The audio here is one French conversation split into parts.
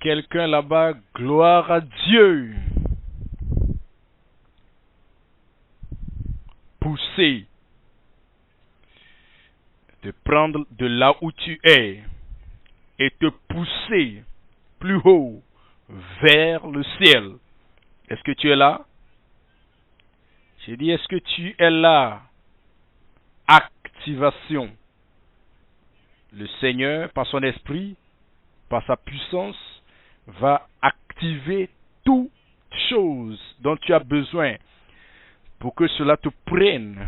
Quelqu'un là-bas, gloire à Dieu. Pousser, te prendre de là où tu es et te pousser plus haut vers le ciel. Est-ce que tu es là? J'ai dit, est-ce que tu es là? Activation. Le Seigneur, par son esprit, par sa puissance, va activer toute chose dont tu as besoin pour que cela te prenne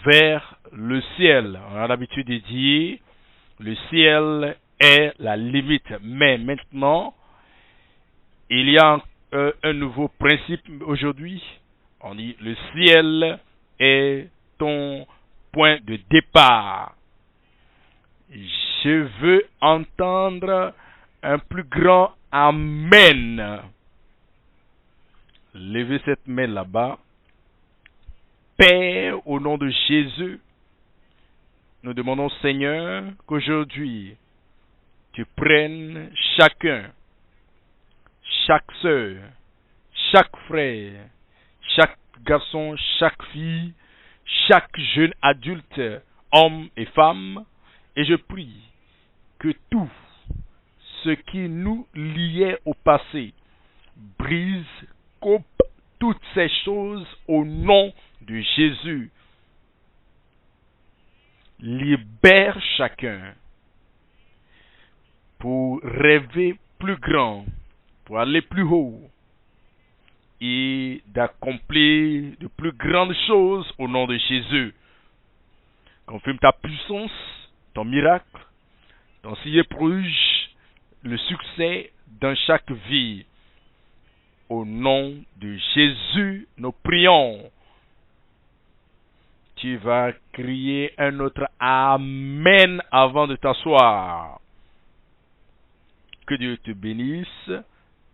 vers le ciel. On a l'habitude de dire, le ciel est la limite. Mais maintenant, il y a un nouveau principe aujourd'hui. On dit, le ciel est ton point de départ. Je veux entendre un plus grand Amen. Levez cette main là-bas. Père, au nom de Jésus, nous demandons, Seigneur, qu'aujourd'hui, tu prennes chacun, chaque sœur, chaque frère, chaque garçon, chaque fille, chaque jeune adulte, homme et femme, et je prie que tout ce qui nous liait au passé brise, coupe toutes ces choses au nom de Jésus. Libère chacun pour rêver plus grand, pour aller plus haut et d'accomplir de plus grandes choses au nom de Jésus. Confirme ta puissance, ton miracle, ton signe prodige, le succès dans chaque vie. Au nom de Jésus, nous prions. Tu vas crier un autre Amen avant de t'asseoir. Que Dieu te bénisse.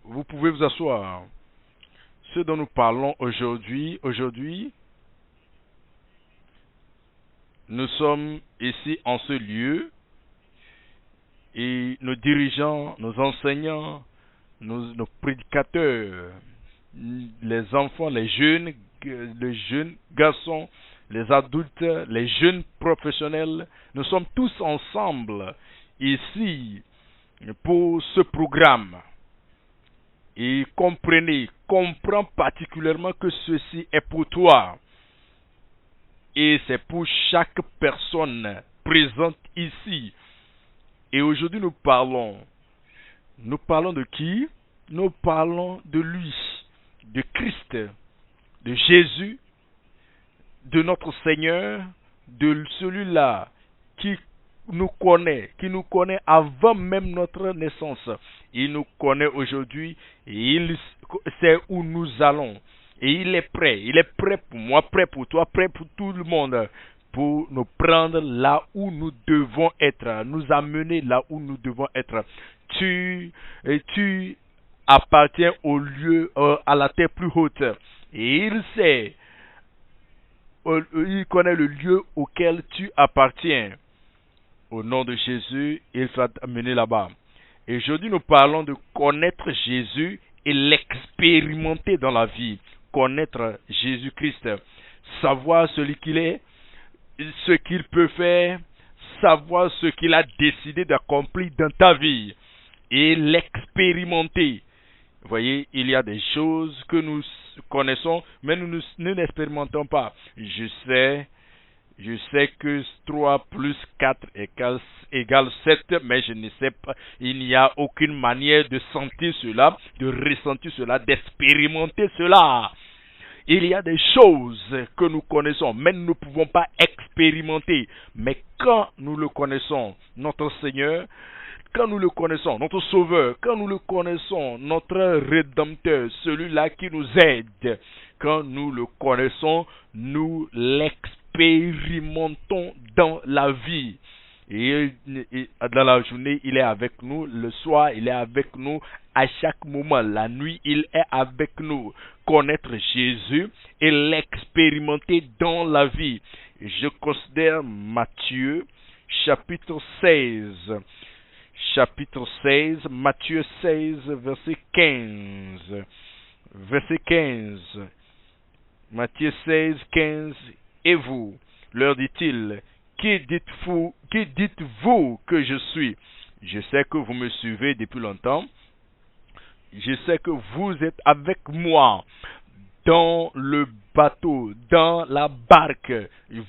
Vous pouvez vous asseoir. Ce dont nous parlons aujourd'hui, nous sommes ici en ce lieu et nos dirigeants, nos enseignants, nos prédicateurs, les enfants, les jeunes garçons, les adultes, les jeunes professionnels, nous sommes tous ensemble ici pour ce programme. Et comprends particulièrement que ceci est pour toi. Et c'est pour chaque personne présente ici. Et aujourd'hui nous parlons de qui? Nous parlons de lui, de Christ, de Jésus, de notre Seigneur, de celui-là qui nous connaît avant même notre naissance. Il nous connaît aujourd'hui et il sait où nous allons. Et il est prêt pour moi, prêt pour toi, prêt pour tout le monde, pour nous prendre là où nous devons être, nous amener là où nous devons être. Tu appartiens au lieu, à la terre plus haute. Et il connaît le lieu auquel tu appartiens. Au nom de Jésus, il va t'amener là-bas. Et aujourd'hui, nous parlons de connaître Jésus et l'expérimenter dans la vie. Connaître Jésus-Christ, savoir celui qu'il est, ce qu'il peut faire, savoir ce qu'il a décidé d'accomplir dans ta vie et l'expérimenter. Vous voyez, il y a des choses que nous connaissons, mais nous n'expérimentons pas. Je sais que 3 plus 4 égale 7, mais je ne sais pas, il n'y a aucune manière de sentir cela, de ressentir cela, d'expérimenter cela. Il y a des choses que nous connaissons, mais nous ne pouvons pas expérimenter. Mais quand nous le connaissons, notre Seigneur, quand nous le connaissons, notre Sauveur, quand nous le connaissons, notre Rédempteur, celui-là qui nous aide, quand nous le connaissons, nous l'expérimentons dans la vie. Et dans la journée, il est avec nous. Le soir, il est avec nous. À chaque moment, la nuit, il est avec nous. Connaître Jésus et l'expérimenter dans la vie. Je considère Matthieu, chapitre 16. chapitre 16, Matthieu 16, verset 15. Verset 15. Matthieu 16, 15. Et vous, leur dit-il, qui dites-vous que je suis? Je sais que vous me suivez depuis longtemps. Je sais que vous êtes avec moi dans le bateau, dans la barque.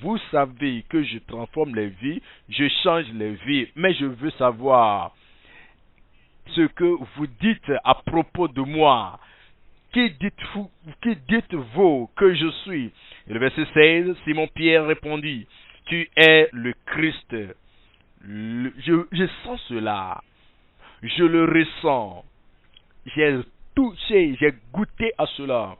Vous savez que je transforme les vies, je change les vies. Mais je veux savoir ce que vous dites à propos de moi. Qui dites-vous que je suis? Et le verset 16, Simon-Pierre répondit, tu es le Christ. Je sens cela. Je le ressens. J'ai touché, j'ai goûté à cela.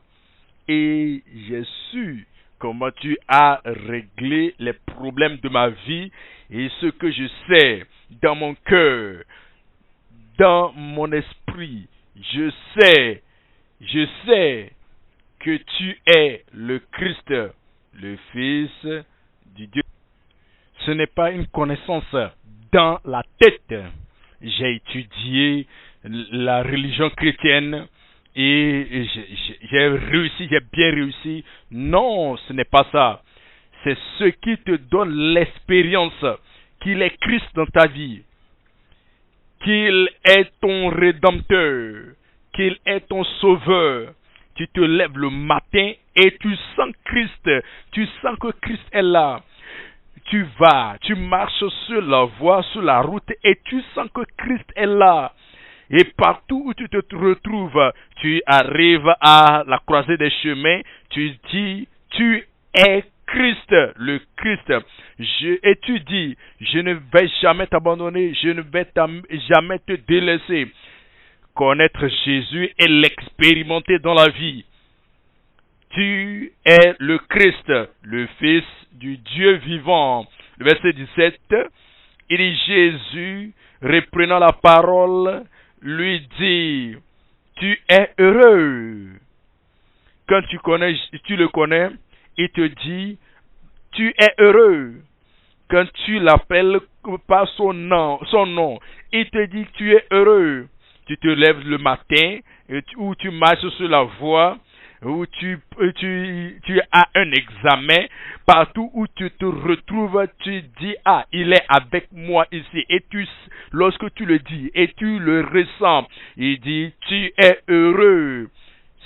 Et j'ai su comment tu as réglé les problèmes de ma vie et ce que je sais dans mon cœur, dans mon esprit. Je sais que tu es le Christ, le Fils du Dieu. Ce n'est pas une connaissance dans la tête. J'ai étudié la religion chrétienne et j'ai réussi, j'ai bien réussi. Non, ce n'est pas ça. C'est ce qui te donne l'expérience qu'il est Christ dans ta vie, qu'il est ton rédempteur, qu'il est ton sauveur. Tu te lèves le matin et tu sens Christ, tu sens que Christ est là. Tu marches sur la voie, sur la route et tu sens que Christ est là. Et partout où tu te retrouves, tu arrives à la croisée des chemins, tu dis, tu es Christ, le Christ. Et tu dis, je ne vais jamais t'abandonner, je ne vais jamais te délaisser. Connaître Jésus et l'expérimenter dans la vie. Tu es le Christ, le Fils du Dieu vivant. Le verset 17, il dit Jésus, reprenant la parole, lui dit, tu es heureux. Quand tu le connais, il te dit, tu es heureux. Quand tu l'appelles par son nom, il te dit, tu es heureux. Tu te lèves le matin, ou tu marches sur la voie, où tu as un examen, partout où tu te retrouves, tu dis, ah, il est avec moi ici. Et lorsque tu le dis, et tu le ressens, il dit, tu es heureux.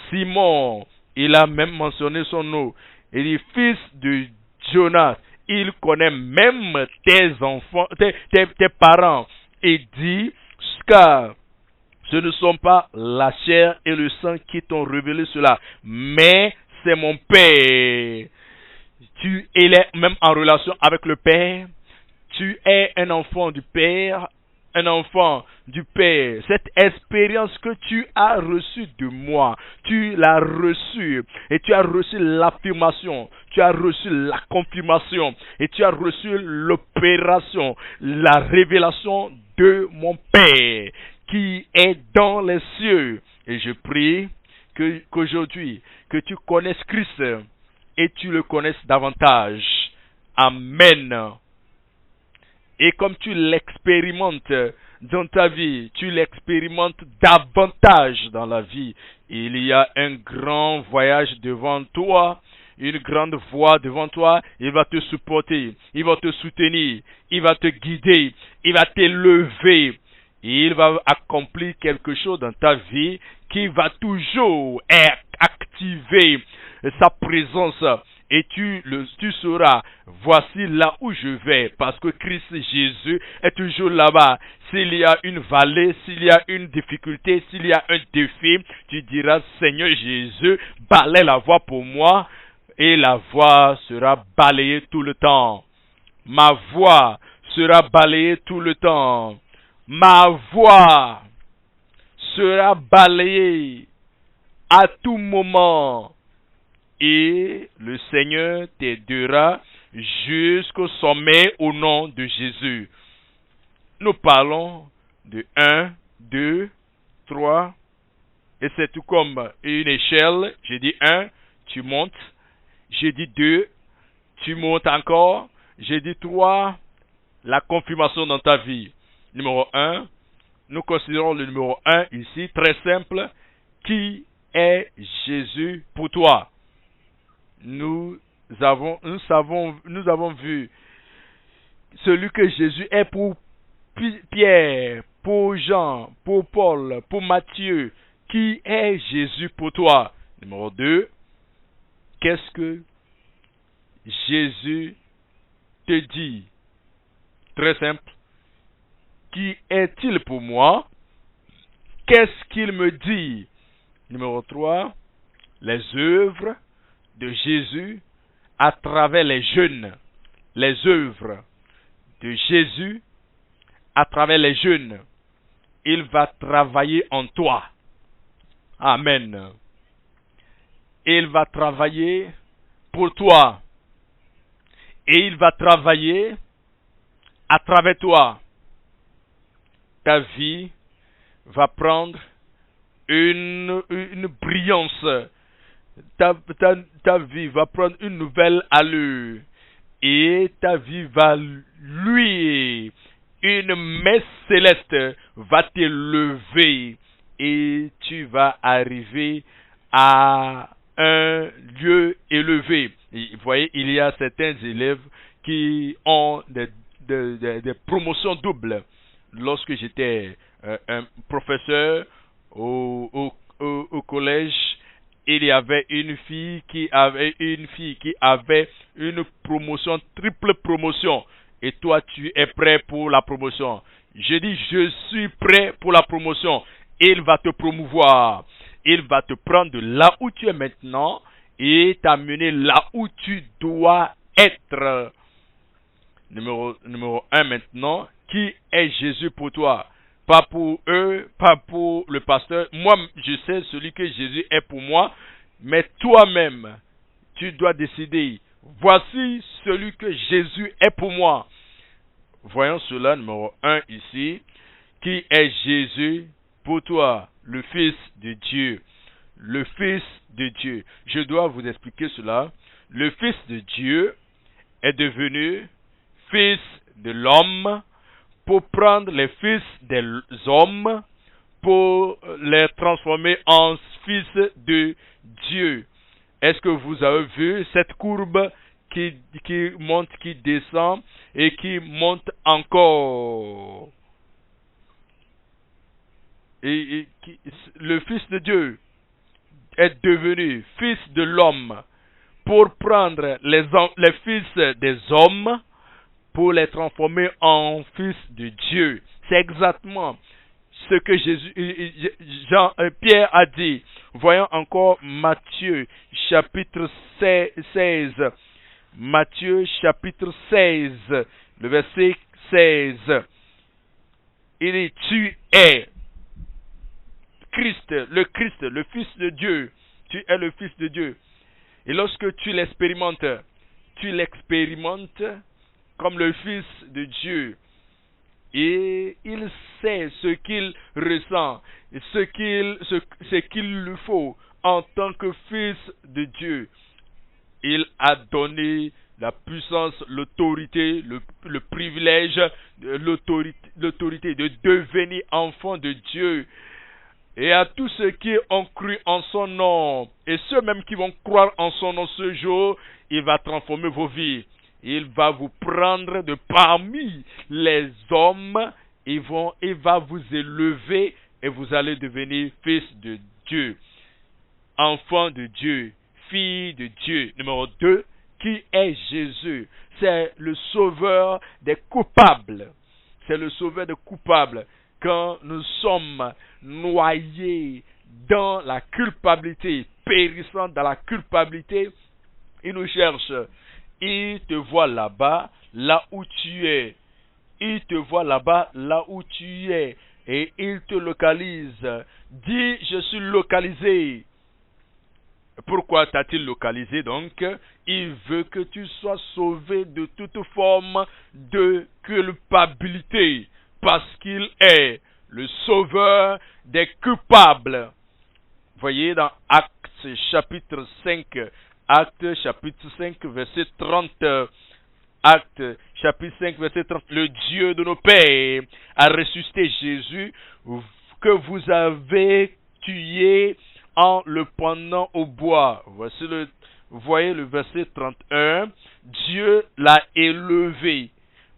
Simon, il a même mentionné son nom. Il dit, fils de Jonas. Il connaît même tes enfants, tes parents. Il dit, car ce ne sont pas la chair et le sang qui t'ont révélé cela, mais c'est mon Père. Il est même en relation avec le Père. Tu es un enfant du Père, un enfant du Père. Cette expérience que tu as reçue de moi, tu l'as reçue et tu as reçu l'affirmation, tu as reçu la confirmation et tu as reçu l'opération, la révélation de mon Père qui est dans les cieux. Et je prie qu'aujourd'hui, que tu connaisses Christ et tu le connaisses davantage. Amen. Et comme tu l'expérimentes dans ta vie, tu l'expérimentes davantage dans la vie. Il y a un grand voyage devant toi, une grande voie devant toi. Il va te supporter, il va te soutenir, il va te guider, il va t'élever. Il va accomplir quelque chose dans ta vie qui va toujours activer sa présence. Et tu sauras, voici là où je vais, parce que Christ Jésus est toujours là-bas. S'il y a une vallée, s'il y a une difficulté, s'il y a un défi, tu diras, Seigneur Jésus, balaye la voie pour moi, et la voie sera balayée tout le temps. Ma voie sera balayée tout le temps. Ma voix sera balayée à tout moment et le Seigneur t'aidera jusqu'au sommet au nom de Jésus. Nous parlons de 1, 2, 3 et c'est tout comme une échelle. J'ai dit 1, tu montes. J'ai dit 2, tu montes encore. J'ai dit 3, la confirmation dans ta vie. Numéro 1, nous considérons le numéro 1 ici, très simple. Qui est Jésus pour toi? Nous avons vu celui que Jésus est pour Pierre, pour Jean, pour Paul, pour Matthieu. Qui est Jésus pour toi? Numéro 2, qu'est-ce que Jésus te dit? Très simple. Qui est-il pour moi? Qu'est-ce qu'il me dit? Numéro 3, les œuvres de Jésus à travers les jeunes. Les œuvres de Jésus à travers les jeunes. Il va travailler en toi. Amen. Il va travailler pour toi. Et il va travailler à travers toi. Ta vie va prendre une brillance. Ta vie va prendre une nouvelle allure. Et ta vie va luire. Une messe céleste va te lever. Et tu vas arriver à un lieu élevé. Et vous voyez, il y a certains élèves qui ont des promotions doubles. Lorsque j'étais un professeur au collège, il y avait une fille qui avait une promotion, triple promotion. Et toi, tu es prêt pour la promotion. Je dis, je suis prêt pour la promotion. Il va te promouvoir. Il va te prendre de là où tu es maintenant et t'amener là où tu dois être. Numéro 1 maintenant. Qui est Jésus pour toi? Pas pour eux, pas pour le pasteur. Moi, je sais celui que Jésus est pour moi. Mais toi-même, tu dois décider. Voici celui que Jésus est pour moi. Voyons cela, numéro 1 ici. Qui est Jésus pour toi? Le Fils de Dieu. Le Fils de Dieu. Je dois vous expliquer cela. Le Fils de Dieu est devenu Fils de l'homme pour prendre les fils des hommes, pour les transformer en fils de Dieu. Est-ce que vous avez vu cette courbe qui monte, qui descend et qui monte encore? Le Fils de Dieu est devenu Fils de l'homme pour prendre les fils des hommes, pour les transformer en fils de Dieu. C'est exactement ce que Pierre a dit. Voyons encore Matthieu chapitre 16. Matthieu chapitre 16, le verset 16. Il dit, tu es Christ, le Fils de Dieu. Tu es le Fils de Dieu. Et lorsque tu l'expérimentes comme le Fils de Dieu. Et il sait ce qu'il ressent, ce qu'il lui faut en tant que Fils de Dieu. Il a donné la puissance, l'autorité, le privilège, l'autorité de devenir enfant de Dieu. Et à tous ceux qui ont cru en son nom, et ceux même qui vont croire en son nom ce jour, il va transformer vos vies. Il va vous prendre de parmi les hommes, il va vous élever et vous allez devenir fils de Dieu, enfant de Dieu, fille de Dieu. Numéro 2, qui est Jésus? C'est le sauveur des coupables. C'est le sauveur des coupables. Quand nous sommes noyés dans la culpabilité, périssant dans la culpabilité, il nous cherche. Il te voit là-bas, là où tu es. Il te voit là-bas, là où tu es. Et il te localise. Dis, je suis localisé. Pourquoi t'a-t-il localisé donc? Il veut que tu sois sauvé de toute forme de culpabilité. Parce qu'il est le sauveur des coupables. Voyez dans Actes chapitre 5. Actes chapitre 5 verset 30. Actes chapitre 5 verset 30. Le Dieu de nos pères a ressuscité Jésus que vous avez tué en le pendant au bois. Voyez le verset 31. Dieu l'a élevé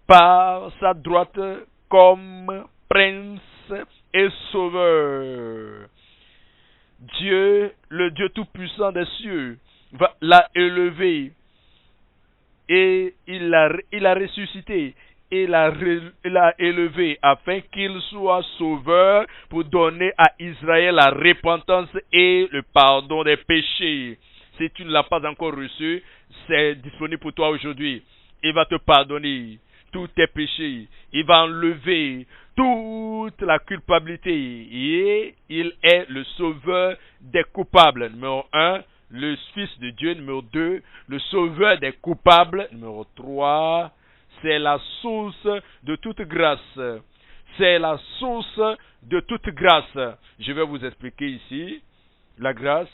par sa droite comme prince et sauveur. Dieu, le Dieu tout-puissant des cieux, l'a élevé et il l'a ressuscité. Il l'a élevé afin qu'il soit sauveur pour donner à Israël la repentance et le pardon des péchés. Si tu ne l'as pas encore reçu, c'est disponible pour toi aujourd'hui. Il va te pardonner tous tes péchés. Il va enlever toute la culpabilité. Et il est le sauveur des coupables. Numéro 1, le Fils de Dieu. Numéro 2, le sauveur des coupables. Numéro 3, c'est la source de toute grâce. C'est la source de toute grâce. Je vais vous expliquer ici. La grâce,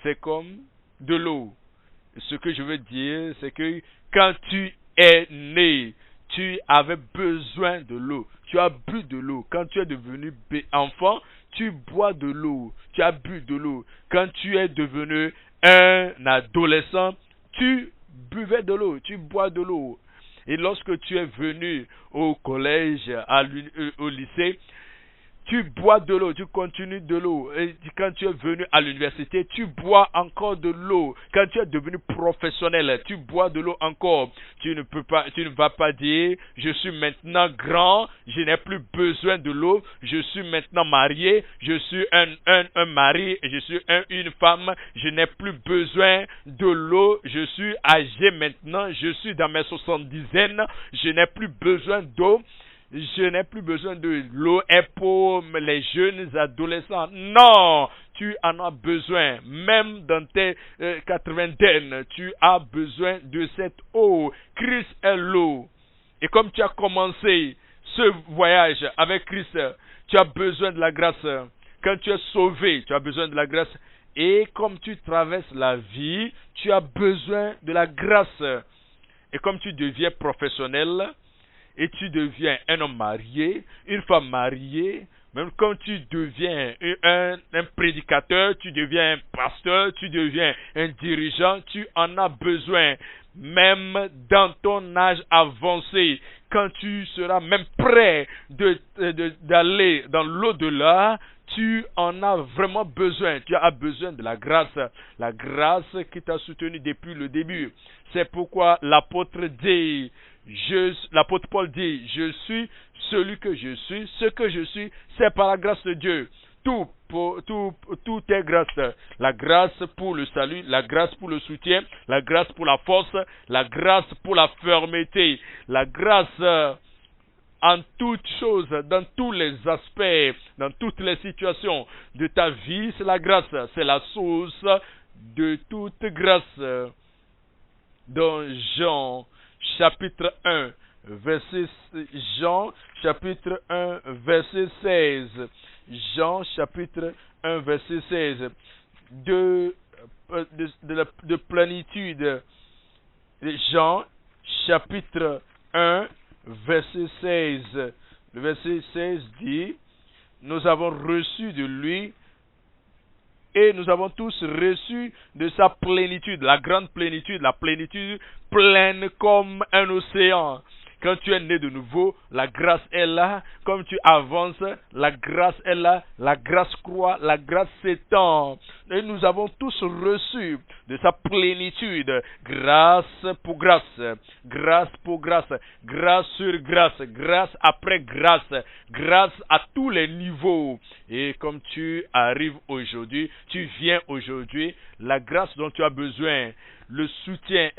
c'est comme de l'eau. Ce que je veux dire, c'est que quand tu es né, tu avais besoin de l'eau. Tu as bu de l'eau. Quand tu es devenu enfant, tu bois de l'eau. Tu as bu de l'eau. Quand tu es devenu un adolescent, tu buvais de l'eau. Tu bois de l'eau. Et lorsque tu es venu au collège, au lycée, tu bois de l'eau, tu continues de l'eau. Et quand tu es venu à l'université, tu bois encore de l'eau. Quand tu es devenu professionnel, tu bois de l'eau encore. Tu ne vas pas dire, je suis maintenant grand, je n'ai plus besoin de l'eau, je suis maintenant marié, je suis un mari, je suis une femme, je n'ai plus besoin de l'eau, je suis âgé maintenant, je suis dans mes 70aines, je n'ai plus besoin d'eau. Je n'ai plus besoin de l'eau est pour les jeunes adolescents. Non, tu en as besoin. Même dans tes 80aines, tu as besoin de cette eau. Christ est l'eau. Et comme tu as commencé ce voyage avec Christ, tu as besoin de la grâce. Quand tu es sauvé, tu as besoin de la grâce. Et comme tu traverses la vie, tu as besoin de la grâce. Et comme tu deviens professionnel, et tu deviens un homme marié, une femme mariée, même quand tu deviens un prédicateur, tu deviens un pasteur, tu deviens un dirigeant, tu en as besoin. Même dans ton âge avancé, quand tu seras même prêt d'aller dans l'au-delà, tu en as vraiment besoin. Tu as besoin de la grâce qui t'a soutenu depuis le début. C'est pourquoi l'apôtre Paul dit, je suis celui que je suis, ce que je suis, c'est par la grâce de Dieu. Tout est grâce. La grâce pour le salut, la grâce pour le soutien, la grâce pour la force, la grâce pour la fermeté, la grâce en toutes choses, dans tous les aspects, dans toutes les situations de ta vie, c'est la grâce, c'est la source de toute grâce. Dans Jean chapitre 1, Jean chapitre 1, verset 16. Jean chapitre 1, verset 16. De plénitude. Jean chapitre 1, verset 16. Le verset 16 dit, nous avons reçu de lui et nous avons tous reçu de sa plénitude, la grande plénitude, la plénitude pleine comme un océan. Quand tu es né de nouveau, la grâce est là. Comme tu avances, la grâce est là. La grâce croît, la grâce s'étend. Et nous avons tous reçu de sa plénitude, grâce pour grâce, grâce pour grâce, grâce sur grâce, grâce après grâce, grâce à tous les niveaux. Et comme tu arrives aujourd'hui, tu viens aujourd'hui, la grâce dont tu as besoin, le soutien,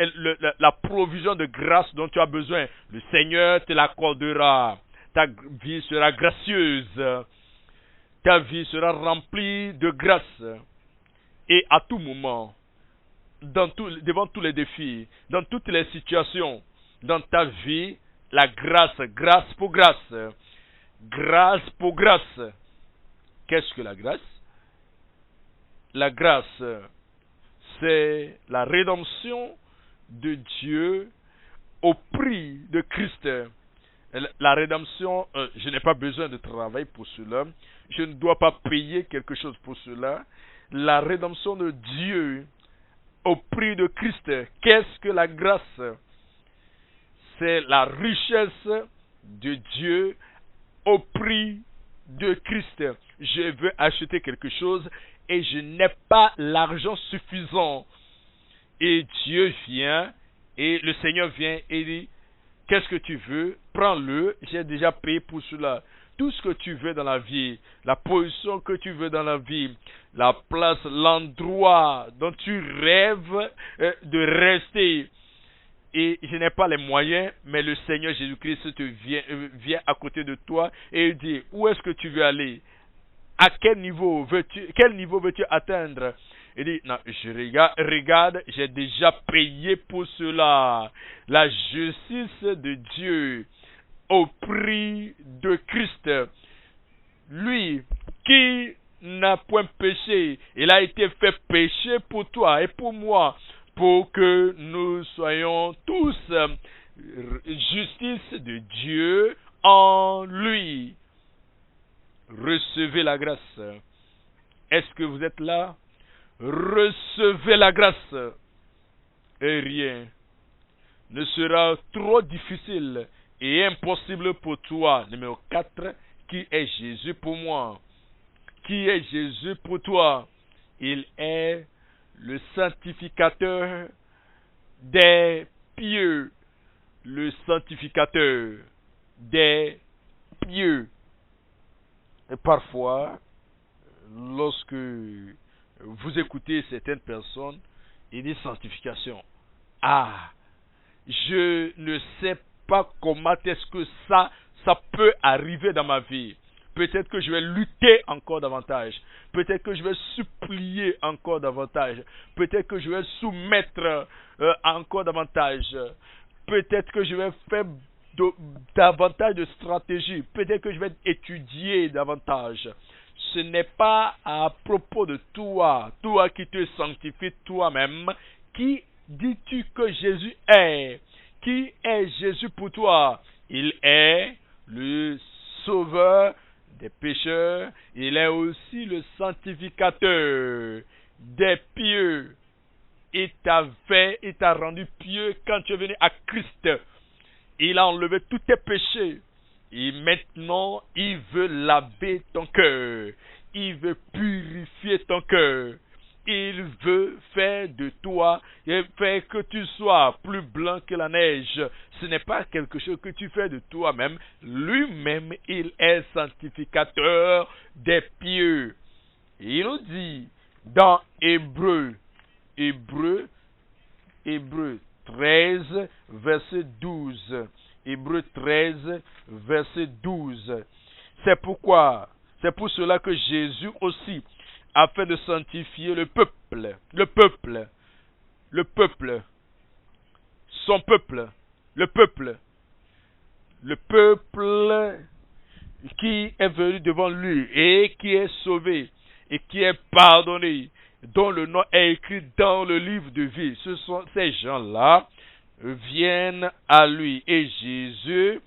la provision de grâce dont tu as besoin, le Seigneur te l'accordera. Ta vie sera gracieuse. Ta vie sera remplie de grâce. Et à tout moment, devant tous les défis, dans toutes les situations, dans ta vie, la grâce, grâce pour grâce. Grâce pour grâce. Qu'est-ce que la grâce? La grâce, c'est la rédemption de Dieu au prix de Christ. La rédemption, je n'ai pas besoin de travail pour cela. Je ne dois pas payer quelque chose pour cela. La rédemption de Dieu au prix de Christ. Qu'est-ce que la grâce? C'est la richesse de Dieu au prix de Christ. Je veux acheter quelque chose et je n'ai pas l'argent suffisant. Et Dieu vient, et le Seigneur vient et dit, qu'est-ce que tu veux? Prends-le, j'ai déjà payé pour cela. Tout ce que tu veux dans la vie, la position que tu veux dans la vie, la place, l'endroit dont tu rêves de rester. Et je n'ai pas les moyens, mais le Seigneur Jésus-Christ vient à côté de toi et il dit, où est-ce que tu veux aller? À quel niveau veux-tu atteindre? Il dit, non, regarde, j'ai déjà payé pour cela. La justice de Dieu au prix de Christ. Lui qui n'a point péché, il a été fait péché pour toi et pour moi, pour que nous soyons tous justice de Dieu en lui. Recevez la grâce. Est-ce que vous êtes là? Recevez la grâce. Et rien ne sera trop difficile et impossible pour toi. Numéro 4, qui est Jésus pour moi? Qui est Jésus pour toi? Il est le sanctificateur des pieux. Le sanctificateur des pieux. Et parfois, lorsque vous écoutez certaines personnes, il dit sanctification. Ah, je ne sais pas comment est-ce que ça peut arriver dans ma vie. Peut-être que je vais lutter encore davantage. Peut-être que je vais supplier encore davantage. Peut-être que je vais soumettre encore davantage. Peut-être que je vais faire davantage de stratégies. Peut-être que je vais étudier davantage. Ce n'est pas à propos de toi, toi qui te sanctifies toi-même. Qui dis-tu que Jésus est? Qui est Jésus pour toi? Il est le sauveur des pécheurs. Il est aussi le sanctificateur des pieux. Il t'a rendu pieux quand tu es venu à Christ. Il a enlevé tous tes péchés. Et maintenant, il veut laver ton cœur. Il veut purifier ton cœur. Il veut faire de toi, et faire que tu sois plus blanc que la neige. Ce n'est pas quelque chose que tu fais de toi-même. Lui-même, il est sanctificateur des pieux. Il nous dit dans Hébreux 13, verset 12. Hébreux 13, verset 12. C'est pour cela que Jésus aussi, afin de sanctifier son peuple, le peuple qui est venu devant lui et qui est sauvé et qui est pardonné, dont le nom est écrit dans le livre de vie. Ces gens-là viennent à lui. Et Jésus,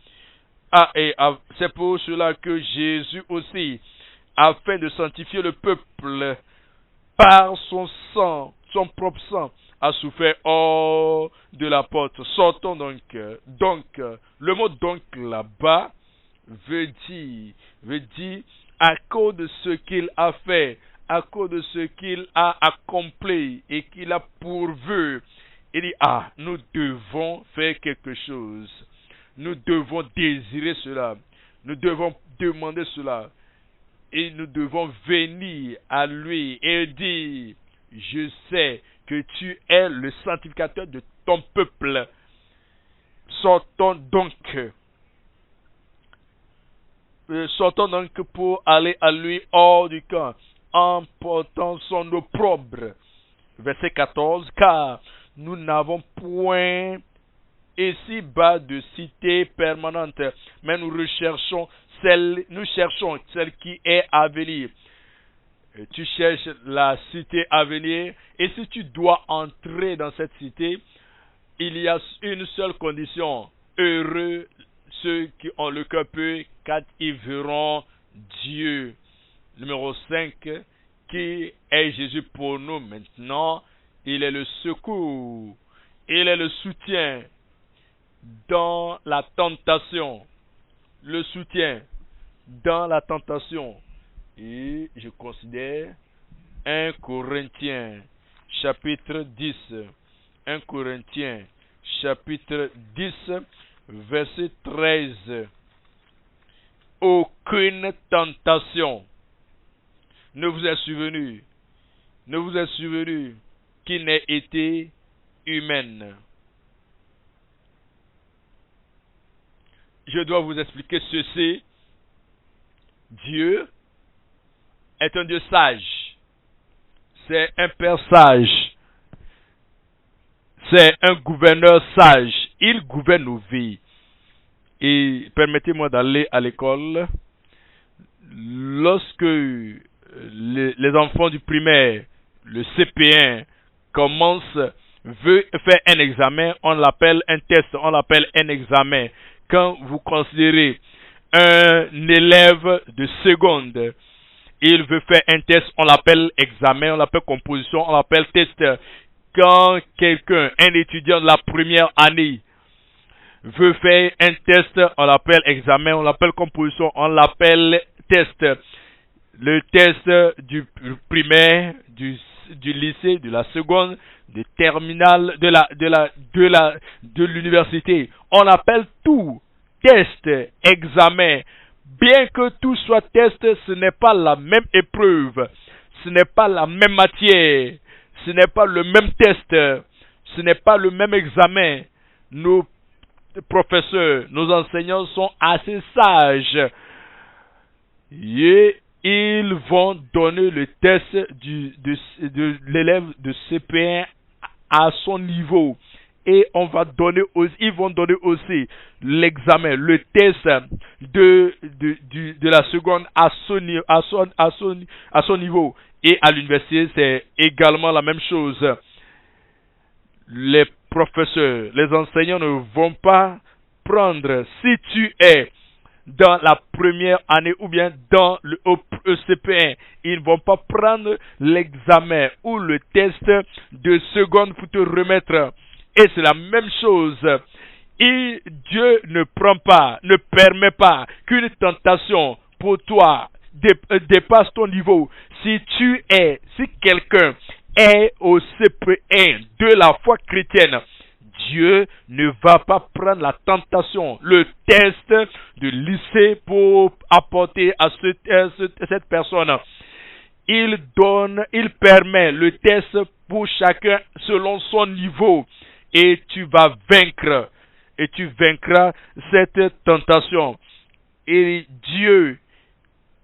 c'est pour cela que Jésus aussi, afin de sanctifier le peuple par son sang, son propre sang, a souffert hors de la porte. Sortons donc. Donc, le mot donc là-bas veut dire à cause de ce qu'il a fait, à cause de ce qu'il a accompli et qu'il a pourvu. Il dit, nous devons faire quelque chose. Nous devons désirer cela. Nous devons demander cela. Et nous devons venir à lui et dire, je sais que tu es le sanctificateur de ton peuple. Sortons donc pour aller à lui hors du camp, en portant son opprobre. Verset 14, car nous n'avons point ici-bas de cité permanente, mais nous cherchons celle qui est à venir. Tu cherches la cité à venir, et si tu dois entrer dans cette cité, il y a une seule condition. Heureux ceux qui ont le cœur pur, car ils verront Dieu. Numéro 5, qui est Jésus pour nous maintenant? Il est le secours, il est le soutien dans la tentation. Le soutien dans la tentation. Et je considère 1 Corinthiens chapitre 10. 1 Corinthiens chapitre 10 verset 13. Aucune tentation ne vous est survenue qui n'ait été humaine. Je dois vous expliquer ceci. Dieu est un Dieu sage. C'est un Père sage. C'est un gouverneur sage. Il gouverne nos vies. Et permettez-moi d'aller à l'école. Lorsque les enfants du primaire, le CP1, veut faire un examen, on l'appelle un test, on l'appelle un examen. Quand vous considérez un élève de seconde, il veut faire un test, on l'appelle examen, on l'appelle composition, on l'appelle test. Quand quelqu'un, un étudiant de la première année, veut faire un test, on l'appelle examen, on l'appelle composition, on l'appelle test. Le test du primaire, du lycée, de la seconde, de terminale, de l'université, on appelle tout test, examen. Bien que tout soit test, ce n'est pas la même épreuve, ce n'est pas la même matière, ce n'est pas le même test, ce n'est pas le même examen. Nos professeurs, nos enseignants sont assez sages et ils vont donner le test de l'élève de CP1 à son niveau. Et ils vont donner aussi l'examen, le test de la seconde à son niveau. Et à l'université, c'est également la même chose. Les professeurs, les enseignants ne vont pas prendre, si tu es dans la première année ou bien dans le CP1, ils ne vont pas prendre l'examen ou le test de seconde pour te remettre. Et c'est la même chose. Et Dieu ne permet pas qu'une tentation pour toi dépasse ton niveau. Si quelqu'un est au CP1 de la foi chrétienne, Dieu ne va pas prendre la tentation, le test de lycée pour apporter à cette personne. Il permet le test pour chacun selon son niveau. Et tu vas vaincre. Et tu vaincras cette tentation. Et Dieu,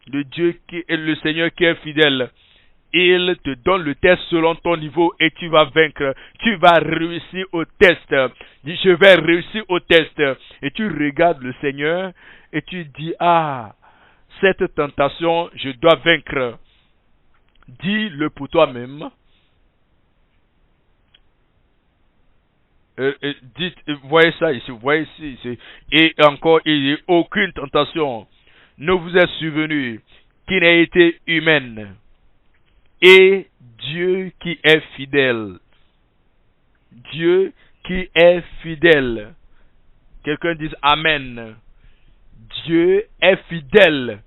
le Seigneur qui est fidèle, il te donne le test selon ton niveau et tu vas vaincre. Tu vas réussir au test. Dis, je vais réussir au test. Et tu regardes le Seigneur et tu dis, cette tentation, je dois vaincre. Dis-le pour toi-même. Voyez ça ici, voyez ici. Et encore, il n'y a aucune tentation ne vous est survenue qui n'a été humaine. Et Dieu qui est fidèle. Dieu qui est fidèle. Quelqu'un dise Amen. Dieu est fidèle.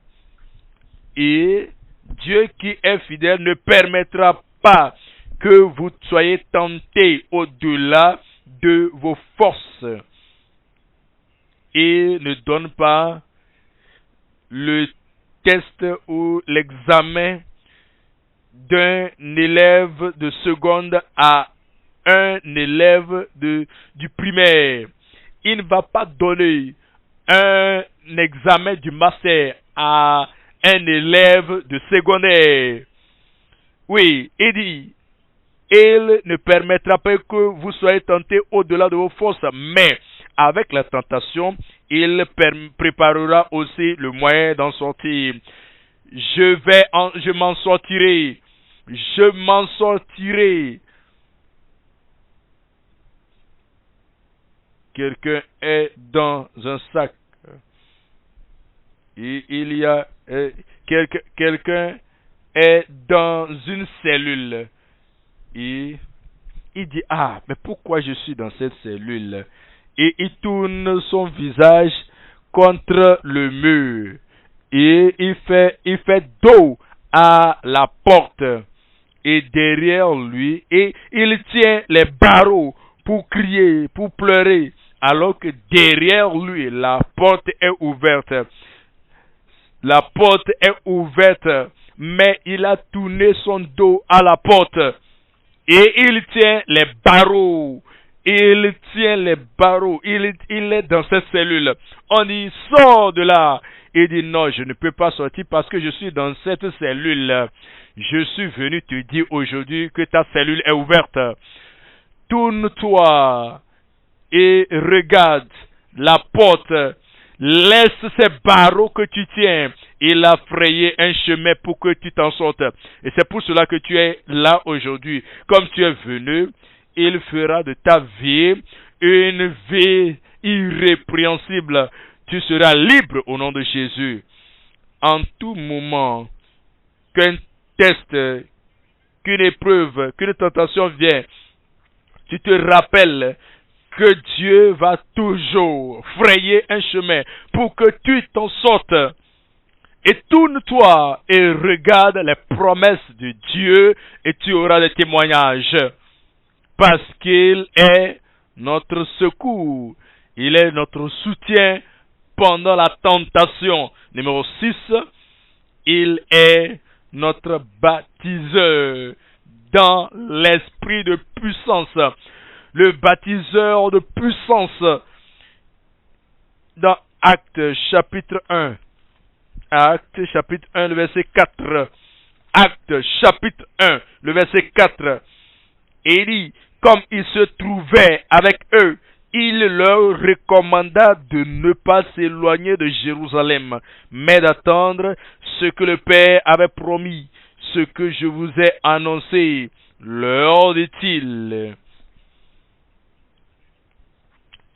Et Dieu qui est fidèle ne permettra pas que vous soyez tentés au-delà de vos forces. Et ne donne pas le test ou l'examen d'un élève de seconde à un élève du primaire. Il ne va pas donner un examen du master à un élève de secondaire. Oui, il dit, il ne permettra pas que vous soyez tentés au-delà de vos forces, mais avec la tentation, il préparera aussi le moyen d'en sortir. Je m'en sortirai. Je m'en sortirai. quelqu'un est dans un sac. Et il y a quelqu'un est dans une cellule. Et il dit, ah, mais pourquoi je suis dans cette cellule? Et il tourne son visage contre le mur. Et il fait dos à la porte. Et derrière lui, et il tient les barreaux pour crier, pour pleurer, alors que derrière lui, la porte est ouverte. La porte est ouverte, mais il a tourné son dos à la porte. Et il tient les barreaux. Il tient les barreaux. Il est dans cette cellule. On y sort de là. Il dit non, je ne peux pas sortir parce que je suis dans cette cellule. Je suis venu te dire aujourd'hui que ta cellule est ouverte. Tourne-toi et regarde la porte. Laisse ces barreaux que tu tiens. Il a frayé un chemin pour que tu t'en sortes. Et c'est pour cela que tu es là aujourd'hui. Comme tu es venu, il fera de ta vie une vie irrépréhensible. Tu seras libre au nom de Jésus. En tout moment, qu'un test, qu'une épreuve, qu'une tentation vient, tu te rappelles que Dieu va toujours frayer un chemin pour que tu t'en sortes. Et tourne-toi et regarde les promesses de Dieu et tu auras des témoignages. Parce qu'il est notre secours. Il est notre soutien pendant la tentation. Numéro 6, il est notre baptiseur dans l'esprit de puissance. Le baptiseur de puissance dans Actes chapitre 1. Actes chapitre 1, le verset 4. Actes chapitre 1, le verset 4. Et il dit, comme il se trouvait avec eux, il leur recommanda de ne pas s'éloigner de Jérusalem, mais d'attendre ce que le Père avait promis, ce que je vous ai annoncé, leur dit-il.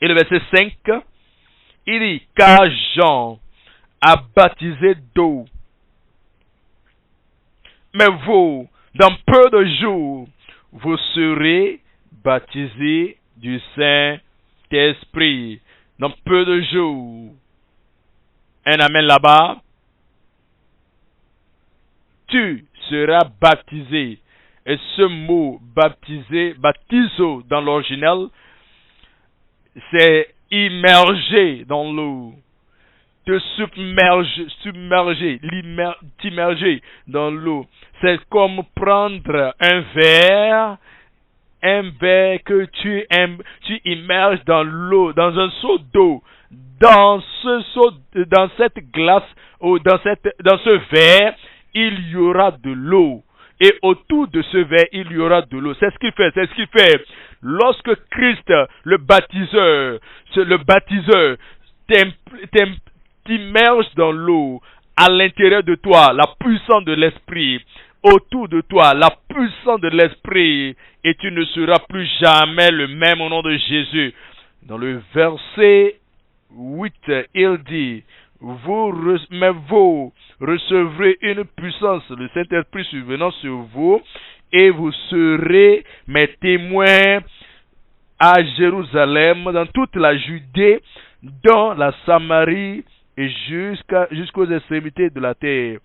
Et le verset 5, il dit, car Jean a baptisé d'eau, mais vous, dans peu de jours, vous serez baptisés du Saint-Esprit. Dans peu de jours. Un amen là-bas. Tu seras baptisé. Et ce mot baptisé, baptizo dans l'original, c'est immerger dans l'eau. Te submerger, t'immerger dans l'eau. C'est comme prendre un verre que tu immerges dans l'eau, dans un seau d'eau. Dans cette glace ou dans ce verre, il y aura de l'eau. Et autour de ce verre, il y aura de l'eau. C'est ce qu'il fait. Lorsque Christ, le baptiseur, t'immerge dans l'eau, à l'intérieur de toi, la puissance de l'esprit, autour de toi, la puissance de l'esprit, et tu ne seras plus jamais le même au nom de Jésus. Dans le verset 8, il dit, vous recevrez une puissance, le Saint-Esprit survenant sur vous, et vous serez mes témoins à Jérusalem, dans toute la Judée, dans la Samarie, et jusqu'aux extrémités de la terre.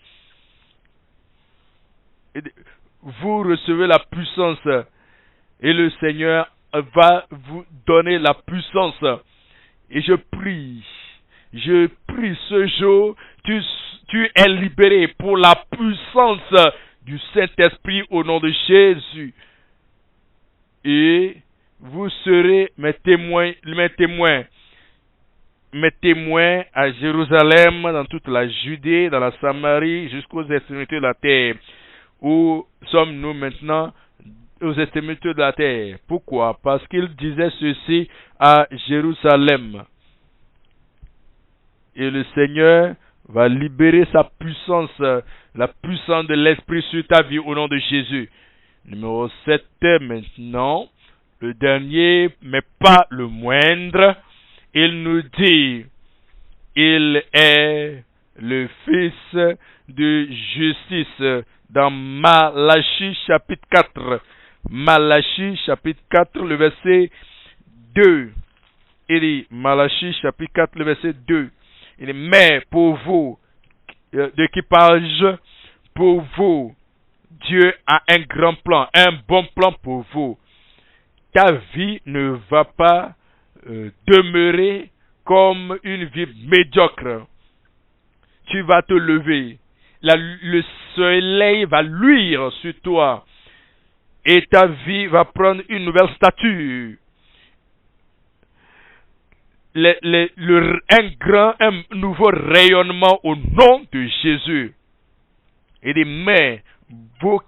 Vous recevez la puissance et le Seigneur va vous donner la puissance. Et je prie ce jour, tu es libéré pour la puissance du Saint-Esprit au nom de Jésus. Et vous serez mes témoins à Jérusalem, dans toute la Judée, dans la Samarie, jusqu'aux extrémités de la terre. Où sommes-nous maintenant? Aux extrémités de la terre. Pourquoi? Parce qu'il disait ceci à Jérusalem. Et le Seigneur va libérer sa puissance, la puissance de l'Esprit sur ta vie au nom de Jésus. Numéro 7 maintenant, le dernier, mais pas le moindre, il nous dit, il est le fils de justice dans Malachie chapitre 4. Malachie chapitre 4, le verset 2. Il dit, Malachie chapitre 4, le verset 2. Il dit, mais pour vous, d'équipage, pour vous, Dieu a un grand plan, un bon plan pour vous. Ta vie ne va pas demeurer comme une vie médiocre. Tu vas te lever. Le soleil va luire sur toi. Et ta vie va prendre une nouvelle stature. Un nouveau rayonnement au nom de Jésus. Il dit, mais pour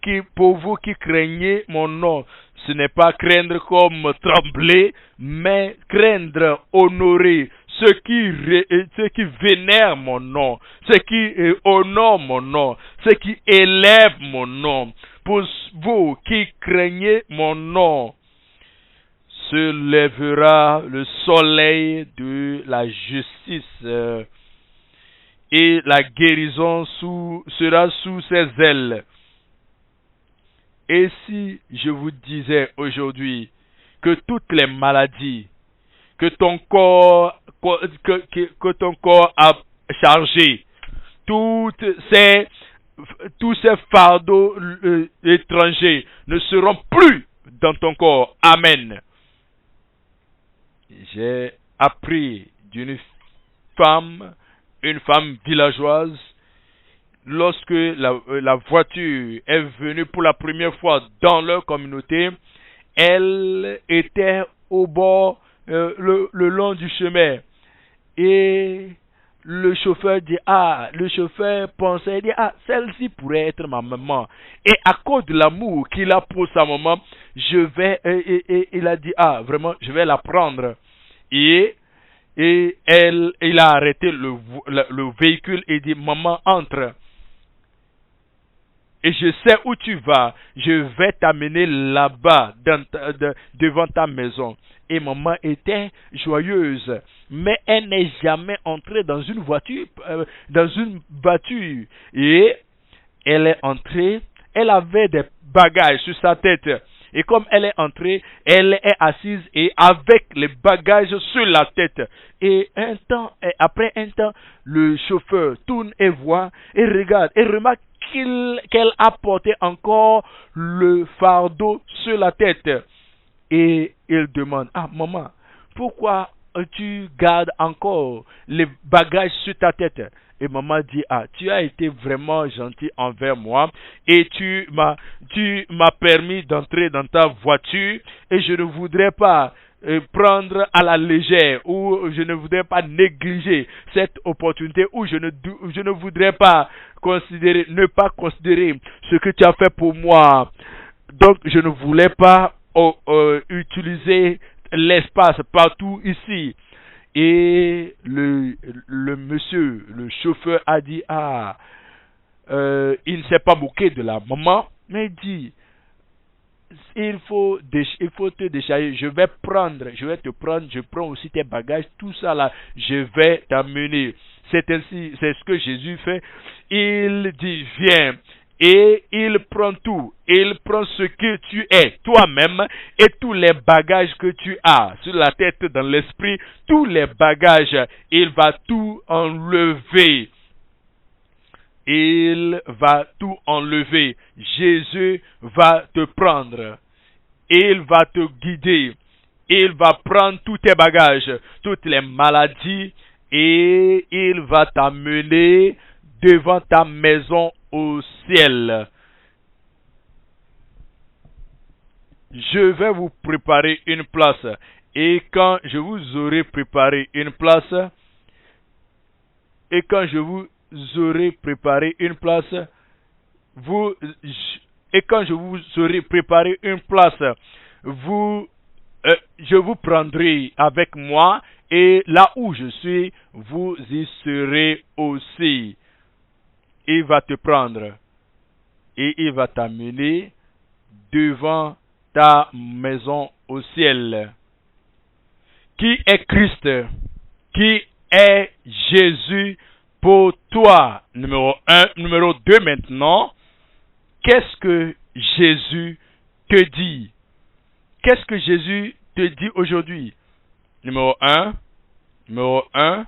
vous qui craignez mon nom, ce n'est pas craindre comme trembler, mais craindre, honorer ceux qui vénèrent mon nom, ceux qui honorent mon nom, ceux qui élèvent mon nom. Pour vous qui craignez mon nom, se lèvera le soleil de la justice et la guérison sera sous ses ailes. Et si je vous disais aujourd'hui que toutes les maladies que ton corps a chargé, tous ces fardeaux étrangers ne seront plus dans ton corps. Amen. J'ai appris d'une femme, une femme villageoise, lorsque la voiture est venue pour la première fois dans leur communauté, elle était au bord, le long du chemin. Et le chauffeur pensait, celle-ci pourrait être ma maman. Et à cause de l'amour qu'il a pour sa maman, il a dit, vraiment, je vais la prendre. Et il a arrêté le véhicule et dit, maman, entre. Et je sais où tu vas. Je vais t'amener là-bas, devant ta maison. Et maman était joyeuse. Mais elle n'est jamais entrée dans une voiture. Et elle est entrée. Elle avait des bagages sur sa tête. Et comme elle est entrée, elle est assise et avec les bagages sur la tête. Et après un temps, le chauffeur tourne et voit et regarde et remarque qu'elle a porté encore le fardeau sur la tête. Et il demande, maman, pourquoi tu gardes encore les bagages sur ta tête? Et maman dit, tu as été vraiment gentil envers moi et tu m'as permis d'entrer dans ta voiture et je ne voudrais pas prendre à la légère ou je ne voudrais pas négliger cette opportunité ou je ne voudrais pas ne pas considérer ce que tu as fait pour moi. Donc je ne voulais pas utiliser l'espace partout ici. Et le monsieur, le chauffeur a dit, il ne s'est pas moqué de la maman, mais il dit, il faut te décharger, je vais te prendre, je prends aussi tes bagages, tout ça là, je vais t'amener. C'est ce que Jésus fait. Il dit, viens. Et il prend tout. Il prend ce que tu es, toi-même, et tous les bagages que tu as sur la tête, dans l'esprit, tous les bagages, il va tout enlever. Il va tout enlever. Jésus va te prendre. Il va te guider. Il va prendre tous tes bagages, toutes les maladies, et il va t'amener devant ta maison au ciel. Je vais vous préparer une place. Et quand je vous aurai préparé une place, je vous prendrai avec moi, et là où je suis, vous y serez aussi. Il va te prendre et il va t'amener devant ta maison au ciel. Qui est Christ? Qui est Jésus pour toi? Numéro 1. Numéro 2 maintenant. Qu'est-ce que Jésus te dit? Qu'est-ce que Jésus te dit aujourd'hui? Numéro 1. Numéro 1.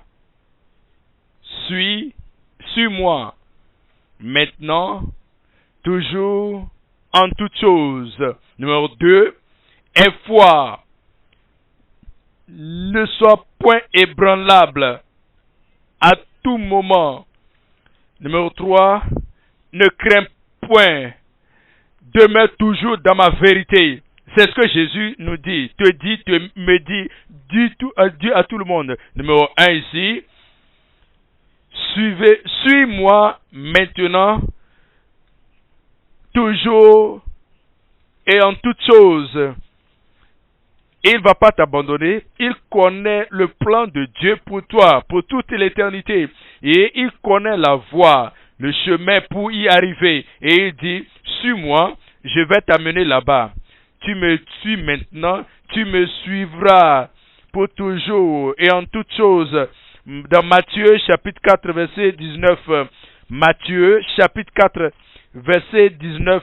Suis-moi. Maintenant, toujours, en toutes choses. Numéro 2. Aie foi. Ne sois point ébranlable à tout moment. Numéro 3. Ne crains point. Demeure toujours dans ma vérité. C'est ce que Jésus nous dit. Me dit, dis à tout le monde. Numéro 1 ici. Suis-moi maintenant, toujours et en toutes choses. Il ne va pas t'abandonner. Il connaît le plan de Dieu pour toi, pour toute l'éternité. Et il connaît la voie, le chemin pour y arriver. Et il dit, suis-moi, je vais t'amener là-bas. Tu me suis maintenant, tu me suivras pour toujours et en toutes choses. Dans Matthieu chapitre 4 verset 19, Matthieu chapitre 4 verset 19,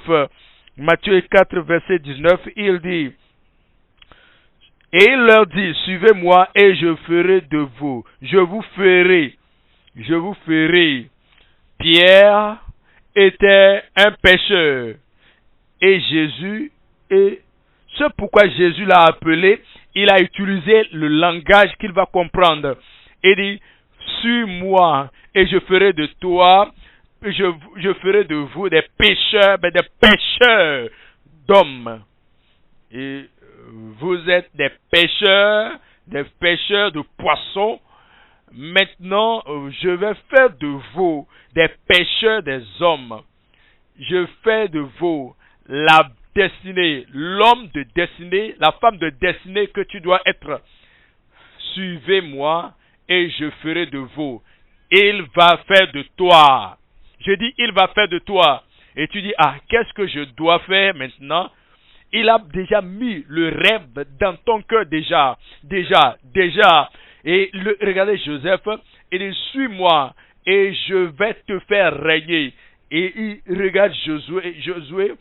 Matthieu 4 verset 19, il dit, et il leur dit, suivez-moi et je ferai de vous, je vous ferai. Pierre était un pécheur et Jésus, et ce pourquoi Jésus l'a appelé, il a utilisé le langage qu'il va comprendre. Il dit, suis-moi et je ferai de toi, je ferai de vous des pécheurs, des pécheurs d'hommes. Et vous êtes des pêcheurs de poissons. Maintenant, je vais faire de vous des pêcheurs des hommes. Je fais de vous la destinée, l'homme de destinée, la femme de destinée que tu dois être. Suivez-moi et je ferai de vous. Il va faire de toi. Je dis, il va faire de toi. Et tu dis, qu'est-ce que je dois faire maintenant? Il a déjà mis le rêve dans ton cœur déjà. Et regardez Joseph, il dit, suis-moi et je vais te faire régner. Et il regarde Josué,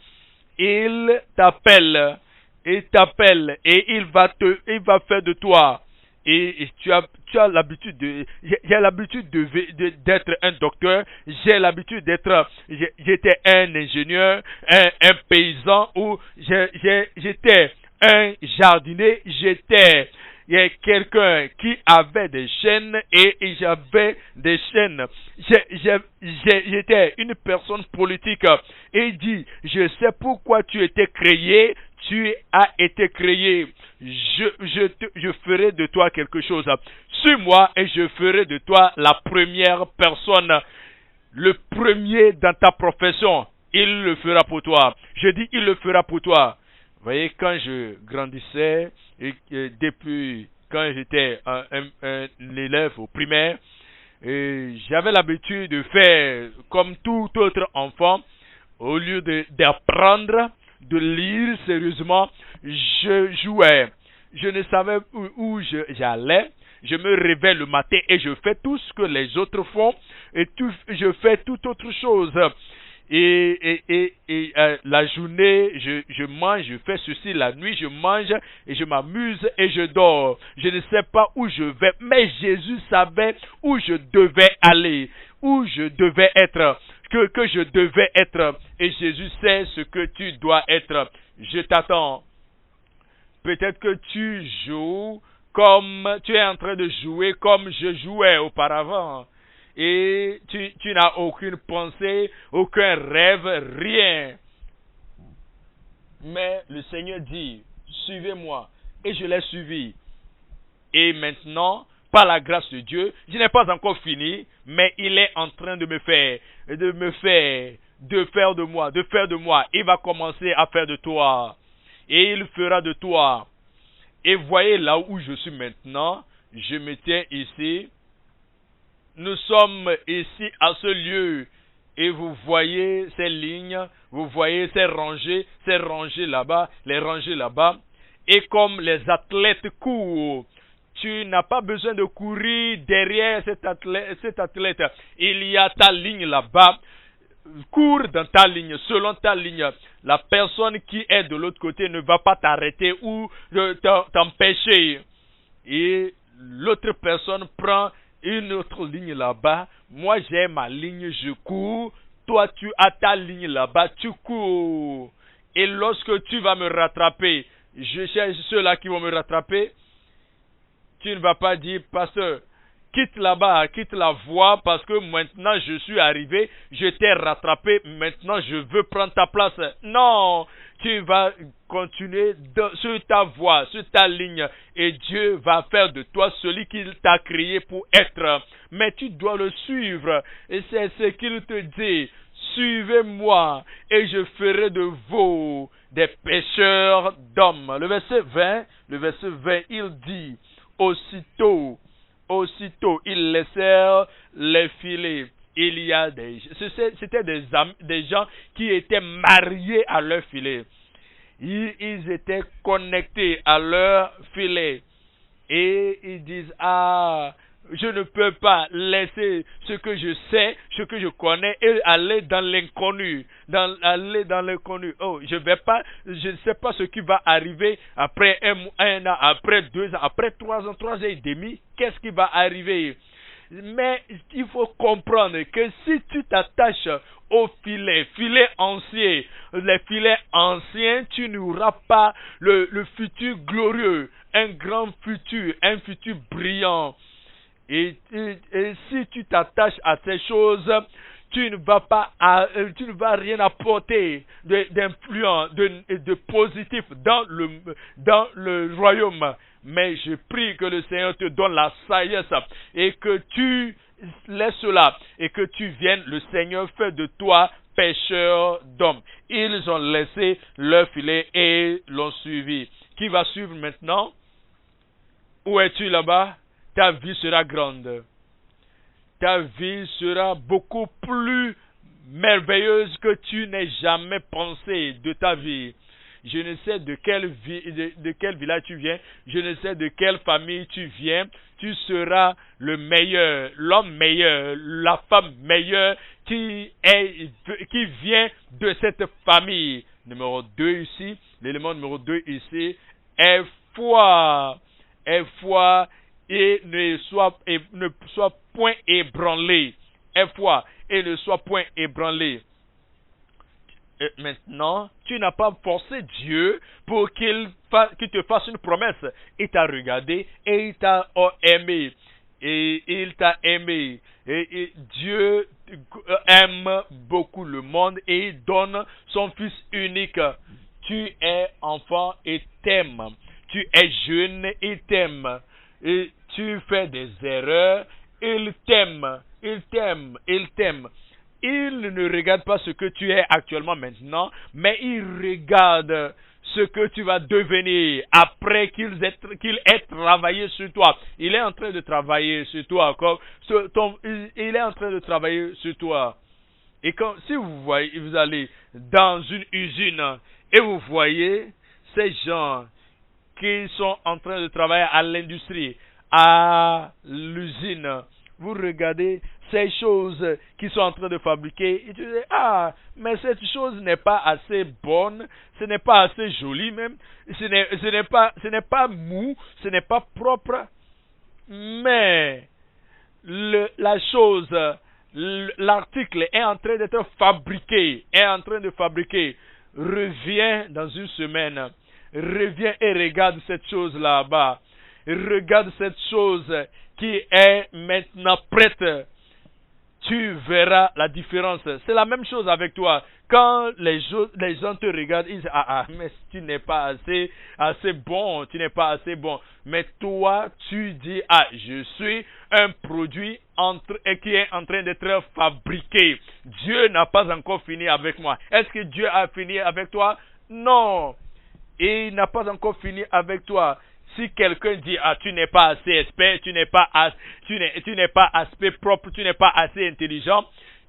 il t'appelle et il va faire de toi. Et tu as l'habitude j'ai l'habitude d'être un docteur, j'étais un ingénieur, un paysan, ou j'étais un jardinier, j'étais quelqu'un qui avait des chaînes et j'avais des chaînes. J'étais une personne politique. Et il dit, je sais pourquoi tu étais créé, tu as été créé. Je ferai de toi quelque chose. Suis-moi et je ferai de toi la première personne, le premier dans ta profession. Il le fera pour toi. Je dis, il le fera pour toi. Vous voyez, quand je grandissais, et depuis quand j'étais un élève au primaire, j'avais l'habitude de faire comme tout autre enfant. Au lieu d'apprendre, de lire sérieusement, je jouais. Je ne savais où j'allais. Je me réveille le matin et je fais tout ce que les autres font. Et je fais toute autre chose. Et la journée, je mange, je fais ceci. La nuit, je mange et je m'amuse et je dors. Je ne sais pas où je vais, mais Jésus savait où je devais aller, où je devais être, que je devais être. Et Jésus sait ce que tu dois être. Je t'attends. Peut-être que tu joues comme tu es en train de jouer comme je jouais auparavant. Et tu n'as aucune pensée, aucun rêve, rien. Mais le Seigneur dit, suivez-moi. Et je l'ai suivi. Et maintenant, par la grâce de Dieu, je n'ai pas encore fini, mais il est en train de faire de moi. Il va commencer à faire de toi. Et il fera de toi. Et voyez là où je suis maintenant, je me tiens ici. Nous sommes ici à ce lieu et vous voyez ces lignes, vous voyez ces rangées là-bas, les rangées là-bas. Et comme les athlètes courent, Tu n'as pas besoin de courir derrière cet athlète. Il y a ta ligne là-bas. Cours dans ta ligne, selon ta ligne. La personne qui est de l'autre côté ne va pas t'arrêter ou t'empêcher. Et l'autre personne prend une autre ligne là-bas. Moi, j'ai ma ligne, je cours. Toi, tu as ta ligne là-bas, tu cours. Et lorsque tu vas me rattraper, je cherche ceux-là qui vont me rattraper. Tu ne vas pas dire, pasteur, quitte là-bas, quitte la voie, parce que maintenant je suis arrivé, je t'ai rattrapé, maintenant je veux prendre ta place. Non, tu vas continuer sur ta voie, sur ta ligne, et Dieu va faire de toi celui qu'il t'a créé pour être. Mais tu dois le suivre, et c'est ce qu'il te dit. Suivez-moi, et je ferai de vous des pêcheurs d'hommes. Le verset 20, il dit, Aussitôt, ils laissèrent les filets. C'était des gens qui étaient mariés à leur filet. Ils étaient connectés à leur filet. Et ils disent, je ne peux pas laisser ce que je sais, ce que je connais et aller dans l'inconnu. Aller dans l'inconnu. Oh, je ne sais pas ce qui va arriver après un an, après 2 ans, après 3 ans, 3 ans et demi. Qu'est-ce qui va arriver? Mais il faut comprendre que si tu t'attaches au filet ancien, les filets anciens, tu n'auras pas le futur glorieux, un grand futur, un futur brillant. Et si tu t'attaches à ces choses, tu ne vas rien apporter d'influent, de positif dans le royaume. Mais je prie que le Seigneur te donne la sagesse et que tu laisses cela et que tu viennes, le Seigneur fait de toi pêcheur d'hommes. Ils ont laissé leur filet et l'ont suivi. Qui va suivre maintenant? Où es-tu là-bas? Ta vie sera grande. Ta vie sera beaucoup plus merveilleuse que tu n'aies jamais pensé de ta vie. Je ne sais de quel village tu viens. Je ne sais de quelle famille tu viens. Tu seras le meilleur, l'homme meilleur, la femme meilleure qui vient de cette famille. Numéro 2 ici, l'élément numéro 2 ici est foi. Est foi. Et ne sois point ébranlé. Aie foi et ne sois point ébranlé. Et maintenant, tu n'as pas forcé Dieu pour qu'il te fasse une promesse. Il t'a regardé et il t'a aimé. Et il t'a aimé. Et Dieu aime beaucoup le monde et il donne son Fils unique. Tu es enfant et t'aime. Tu es jeune et t'aime. Et tu fais des erreurs, il t'aime. Il ne regarde pas ce que tu es actuellement maintenant, mais il regarde ce que tu vas devenir après qu'il ait travaillé sur toi. Il est en train de travailler sur toi. Il est en train de travailler sur toi. Et si vous allez dans une usine et vous voyez ces gens qui sont en train de travailler à l'industrie, à l'usine, vous regardez ces choses qui sont en train de fabriquer et tu dis, mais cette chose n'est pas assez bonne, ce n'est pas assez joli même, ce n'est pas mou, ce n'est pas propre, mais l'article est en train d'être fabriqué, reviens dans une semaine, reviens et regarde cette chose là-bas. Regarde cette chose qui est maintenant prête. Tu verras la différence. C'est la même chose avec toi. Quand les gens te regardent, ils disent, mais tu n'es pas assez bon, tu n'es pas assez bon. Mais toi, tu dis, je suis un produit qui est en train d'être fabriqué. Dieu n'a pas encore fini avec moi. Est-ce que Dieu a fini avec toi? Non. Et il n'a pas encore fini avec toi. Si quelqu'un dit, tu n'es pas assez expert, tu n'es pas assez propre, tu n'es pas assez intelligent,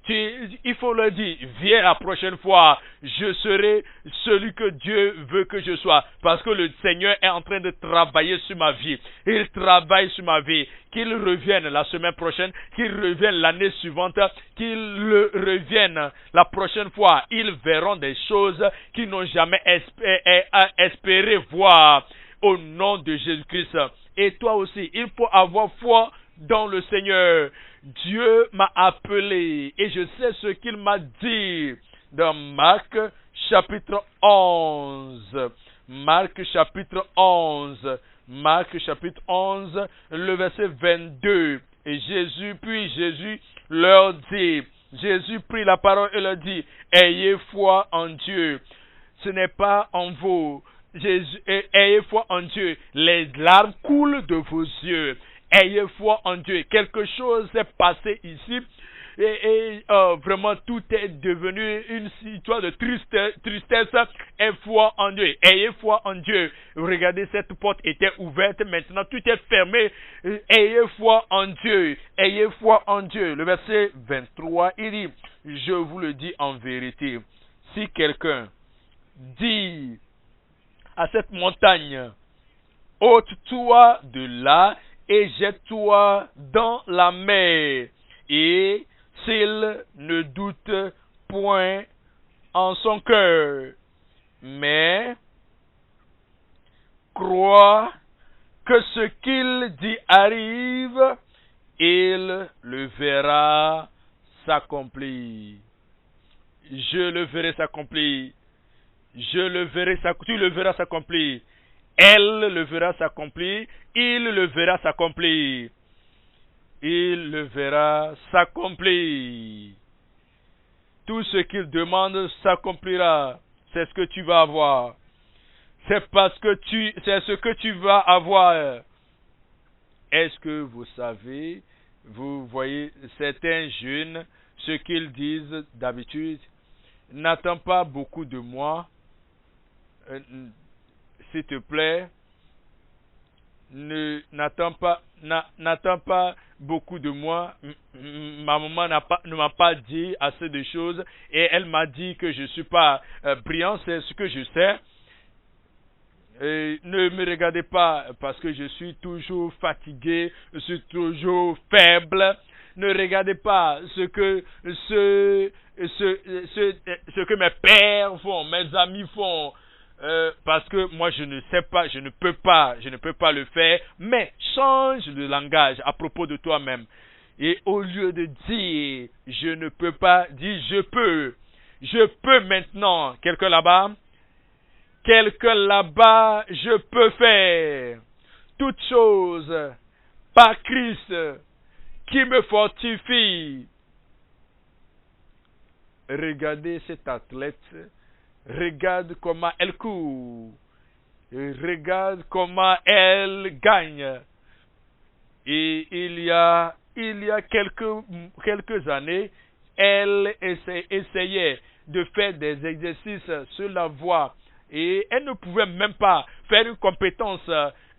Il faut leur dire, viens la prochaine fois, je serai celui que Dieu veut que je sois. Parce que le Seigneur est en train de travailler sur ma vie. Il travaille sur ma vie. Qu'il revienne la semaine prochaine, qu'il revienne l'année suivante, qu'il revienne la prochaine fois. Ils verront des choses qu'ils n'ont jamais espéré voir au nom de Jésus-Christ. Et toi aussi, il faut avoir foi dans le Seigneur. Dieu m'a appelé et je sais ce qu'il m'a dit dans Marc chapitre 11. Marc chapitre 11. Marc chapitre 11, le verset 22. Et Jésus leur dit, Jésus prit la parole et leur dit, ayez foi en Dieu. Ce n'est pas en vous. Ayez foi en Dieu. Les larmes coulent de vos yeux. Ayez foi en Dieu. Quelque chose s'est passé ici. Et vraiment tout est devenu une histoire de tristesse. Et foi en Dieu. Ayez foi en Dieu. Regardez, cette porte était ouverte. Maintenant tout est fermé. Ayez foi en Dieu. Ayez foi en Dieu. Le verset 23, il dit, je vous le dis en vérité. Si quelqu'un dit à cette montagne, ôte-toi de là et jette-toi dans la mer. Et s'il ne doute point en son cœur, mais croit que ce qu'il dit arrive, il le verra s'accomplir. Je le verrai s'accomplir. Tu le verras s'accomplir. Elle le verra s'accomplir. Il le verra s'accomplir. Il le verra s'accomplir. Tout ce qu'il demande s'accomplira. C'est ce que tu vas avoir. C'est ce que tu vas avoir. Est-ce que vous savez, vous voyez certains jeunes, ce qu'ils disent d'habitude, n'attends pas beaucoup de moi. S'il te plaît, n'attends pas beaucoup de moi. Ma maman ne m'a pas dit assez de choses et elle m'a dit que je ne suis pas brillant, c'est ce que je sais. Et ne me regardez pas parce que je suis toujours fatigué, je suis toujours faible. Ne regardez pas ce que mes pères font, mes amis font. Parce que moi je ne sais pas, je ne peux pas le faire, mais change de langage à propos de toi-même. Et au lieu de dire je ne peux pas, dis je peux. Je peux maintenant. Quelqu'un là-bas, je peux faire toutes choses par Christ qui me fortifie. Regardez cet athlète. Regarde comment elle court. Regarde comment elle gagne. Et il y a quelques années, elle essayait de faire des exercices sur la voie. Et elle ne pouvait même pas faire une compétence,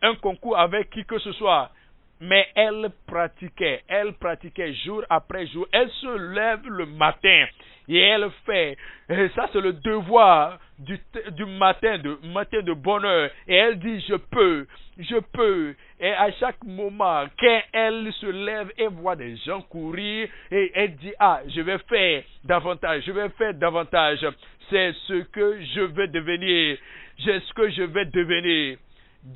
un concours avec qui que ce soit. Mais elle pratiquait jour après jour. Elle se lève le matin et elle fait. Et ça, c'est le devoir du matin de bonheur. Et elle dit, je peux. Et à chaque moment, quand elle se lève et voit des gens courir, et elle dit, je vais faire davantage. C'est ce que je vais devenir. C'est ce que je vais devenir.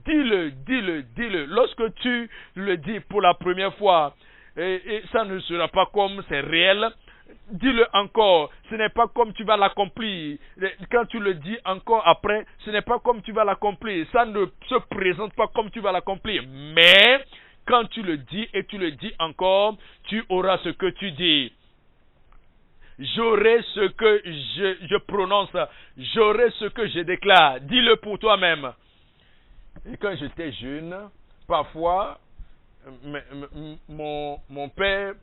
Dis-le. Lorsque tu le dis pour la première fois, et ça ne sera pas comme c'est réel, dis-le encore. Ce n'est pas comme tu vas l'accomplir. Quand tu le dis encore après, ce n'est pas comme tu vas l'accomplir. Ça ne se présente pas comme tu vas l'accomplir. Mais quand tu le dis et tu le dis encore, tu auras ce que tu dis. J'aurai ce que je prononce. J'aurai ce que je déclare. Dis-le pour toi-même. Et quand j'étais jeune, parfois, mon père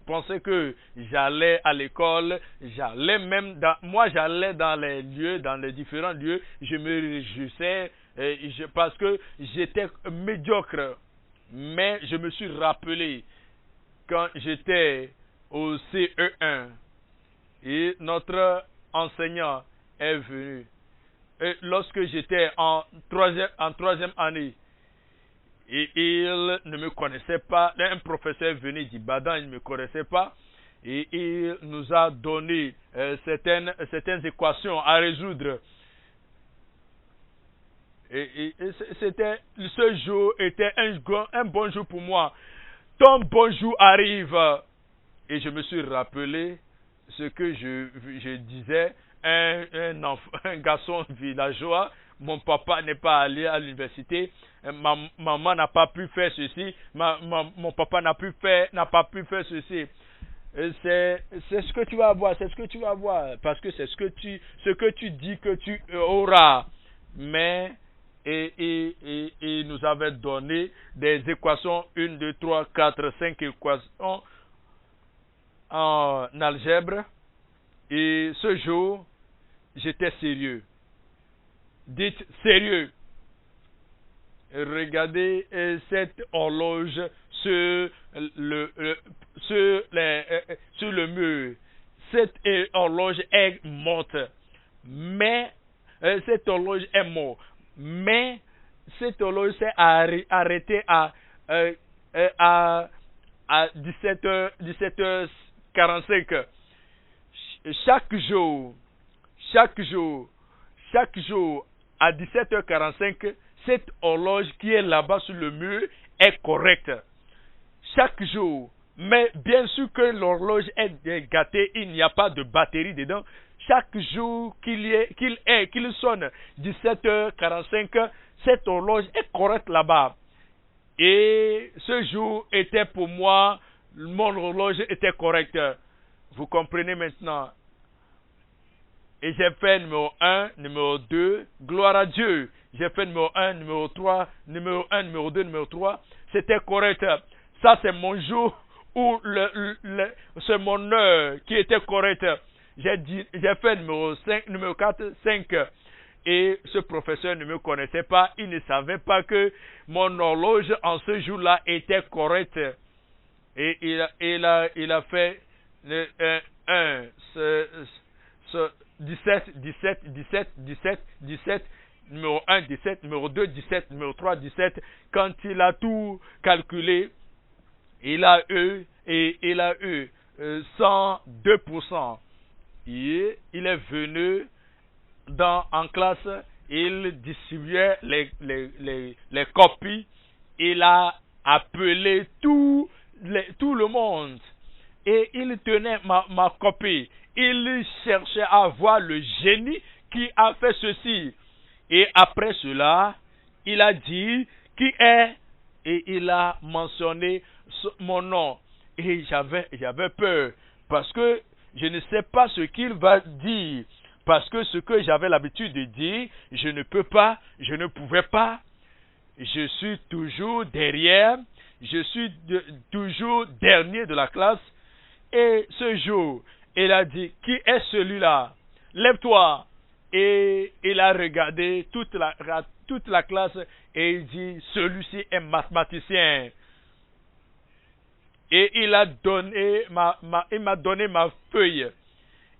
pensait que j'allais à l'école, j'allais dans les lieux, dans les différents lieux, je me réjouissais parce que j'étais médiocre. Mais je me suis rappelé quand j'étais au CE1, Et notre enseignant est venu. Et lorsque j'étais en troisième année, et il ne me connaissait pas, un professeur venu d'Ibadan, il ne me connaissait pas, et il nous a donné certaines équations à résoudre. Et ce jour était un bon jour pour moi. Ton bon jour arrive. Et je me suis rappelé ce que je disais, un garçon villageois, mon papa n'est pas allé à l'université, ma maman n'a pas pu faire ceci, mon papa n'a pas pu faire ceci. C'est ce que tu vas avoir, c'est ce que tu vas avoir, parce que c'est ce que tu dis que tu auras. Mais il nous avait donné des équations, 1, 2, 3, 4, 5 équations en algèbre. Et ce jour, j'étais sérieux. Dites sérieux. Regardez cette horloge sur le mur. Cette horloge est morte. Mais cette horloge est morte. Mais cette horloge s'est arrêtée à 17h45. Chaque jour, à 17h45, cette horloge qui est là-bas sur le mur est correcte. Chaque jour. Mais bien sûr que l'horloge est gâtée, il n'y a pas de batterie dedans. Chaque jour qu'il sonne 17h45, cette horloge est correcte là-bas. Et ce jour était pour moi, mon horloge était correcte. Vous comprenez maintenant? Et j'ai fait numéro 1, numéro 2, gloire à Dieu. J'ai fait numéro 1, numéro 3, numéro 1, numéro 2, numéro 3. C'était correct. Ça, c'est mon jour où c'est mon heure qui était correcte. J'ai fait numéro 5, numéro 4, 5. Et ce professeur ne me connaissait pas. Il ne savait pas que mon horloge en ce jour-là était correcte. Et il a fait 17, numéro 1, 17, numéro 2, 17, numéro 3, 17. Quand il a tout calculé, il a eu 102%. Et il est venu en classe, il distribuait les copies, il a appelé tout le monde. Et il tenait ma copie. Il cherchait à voir le génie qui a fait ceci. Et après cela, il a dit qui est, et il a mentionné mon nom. Et j'avais peur, parce que je ne sais pas ce qu'il va dire. Parce que ce que j'avais l'habitude de dire, je ne pouvais pas. Je suis toujours derrière. Je suis toujours dernier de la classe. Et ce jour, il a dit, qui est celui-là? Lève-toi. Et il a regardé toute la classe et il dit, celui-ci est mathématicien. Et il m'a donné ma feuille.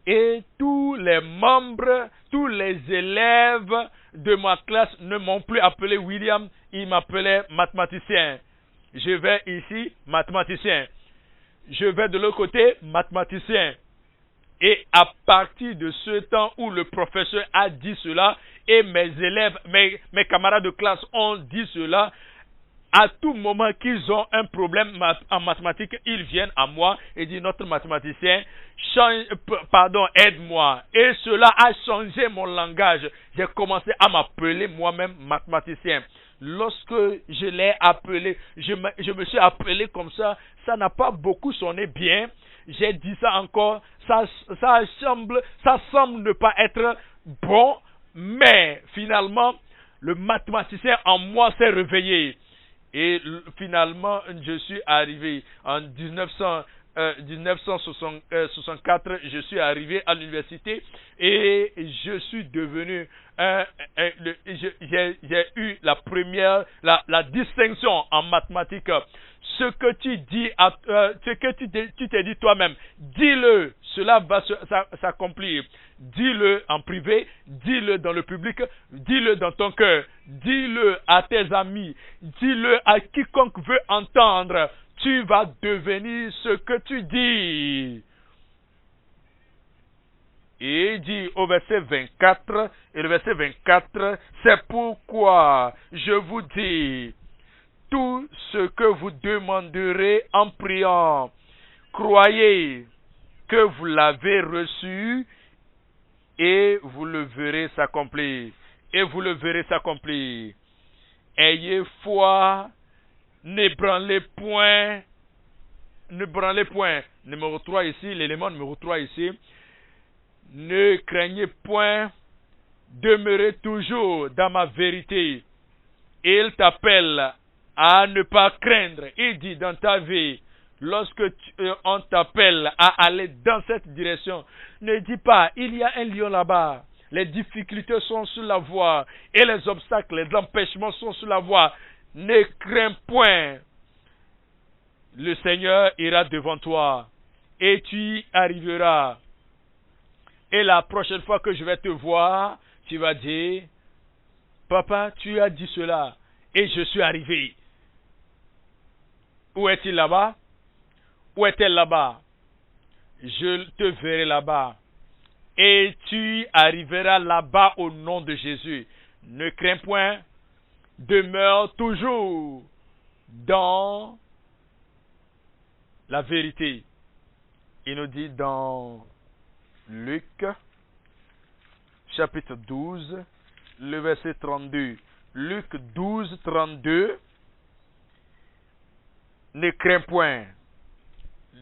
Et tous les membres, tous les élèves de ma classe ne m'ont plus appelé William, ils m'appelaient mathématicien. Je vais ici, mathématicien. Je vais de l'autre côté, mathématicien. Et à partir de ce temps où le professeur a dit cela, et mes élèves, mes camarades de classe ont dit cela, à tout moment qu'ils ont un problème en mathématiques, ils viennent à moi et disent, notre mathématicien, aide-moi. Et cela a changé mon langage. J'ai commencé à m'appeler moi-même mathématicien. Lorsque je l'ai appelé, je me suis appelé comme ça, ça n'a pas beaucoup sonné bien. J'ai dit ça encore, ça semble ne pas être bon, mais finalement, le mathématicien en moi s'est réveillé. Et finalement, je suis arrivé en 1964, je suis arrivé à l'université et je suis devenu j'ai eu la distinction en mathématiques. Ce que tu dis, tu t'es dit toi-même, dis-le cela va s'accomplir. Dis-le en privé, dis-le dans le public, dis-le dans ton cœur, dis-le à tes amis, dis-le à quiconque veut entendre. Tu vas devenir ce que tu dis. Et il dit au verset 24, et le verset 24, c'est pourquoi je vous dis, tout ce que vous demanderez en priant, croyez que vous l'avez reçu et vous le verrez s'accomplir. Et vous le verrez s'accomplir. Ayez foi, n'ébranlez point. Numéro 3 ici, l'élément numéro 3 ici. Ne craignez point, demeurez toujours dans ma vérité. Il t'appelle à ne pas craindre. Il dit dans ta vie, lorsque on t'appelle à aller dans cette direction, ne dis pas, il y a un lion là-bas. Les difficultés sont sur la voie et les obstacles, les empêchements sont sur la voie. Ne crains point. Le Seigneur ira devant toi et tu y arriveras. Et la prochaine fois que je vais te voir, tu vas dire, papa, tu as dit cela et je suis arrivé. Où est-il là-bas? Où est-elle là-bas? Je te verrai là-bas. Et tu arriveras là-bas au nom de Jésus. Ne crains point, demeure toujours dans la vérité. Il nous dit dans Luc, chapitre 12, le verset 32. Luc 12, 32. Ne crains point.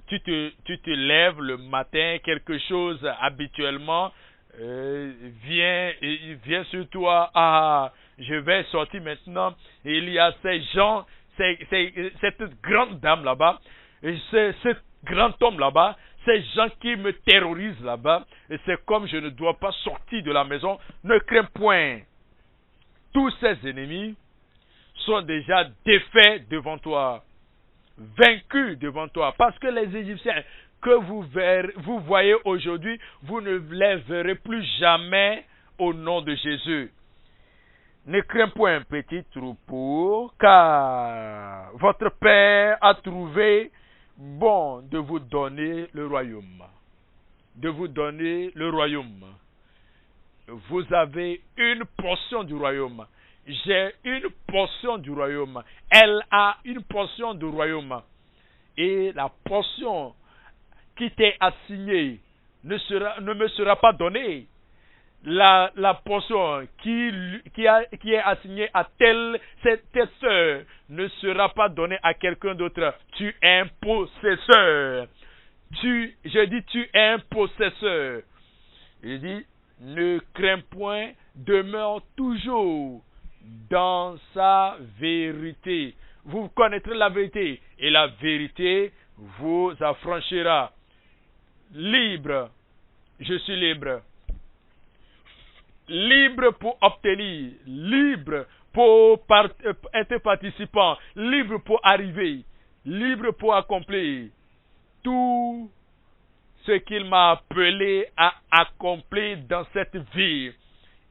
Tu te lèves le matin, quelque chose habituellement vient sur toi. Ah, je vais sortir maintenant. Et il y a ces gens, cette grande dame là-bas, et ce grand homme là-bas, ces gens qui me terrorisent là-bas, et c'est comme je ne dois pas sortir de la maison. Ne crains point. Tous ces ennemis sont déjà défaits devant toi, vaincus devant toi, parce que les Égyptiens que vous voyez aujourd'hui, vous ne les verrez plus jamais au nom de Jésus. Ne crains point, petit troupeau, car votre Père a trouvé bon de vous donner le royaume. De vous donner le royaume. Vous avez une portion du royaume. J'ai une portion du royaume. Elle a une portion du royaume. Et la portion qui t'est assignée ne me sera pas donnée. La portion qui est assignée à telle sœur ne sera pas donnée à quelqu'un d'autre. Tu es un possesseur. Je dis tu es un possesseur. Il dit ne crains point, demeure toujours dans sa vérité. Vous connaîtrez la vérité et la vérité vous affranchira. Libre, je suis libre. Libre pour obtenir, libre pour être participant, libre pour arriver, libre pour accomplir tout ce qu'il m'a appelé à accomplir dans cette vie.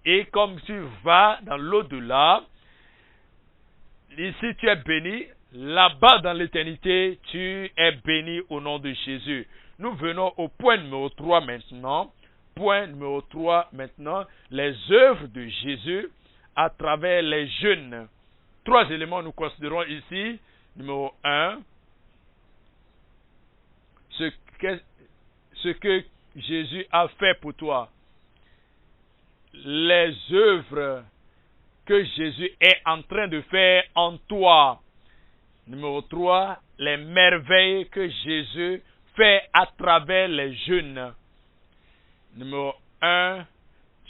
Et comme tu vas dans l'au-delà, ici tu es béni, là-bas dans l'éternité, tu es béni au nom de Jésus. Nous venons au point numéro 3 maintenant. Point numéro 3 maintenant, les œuvres de Jésus à travers les jeunes. 3 éléments nous considérons ici. Numéro 1, ce que Jésus a fait pour toi. Les œuvres que Jésus est en train de faire en toi. Numéro 3, les merveilles que Jésus fait à travers les jeunes. Numéro 1,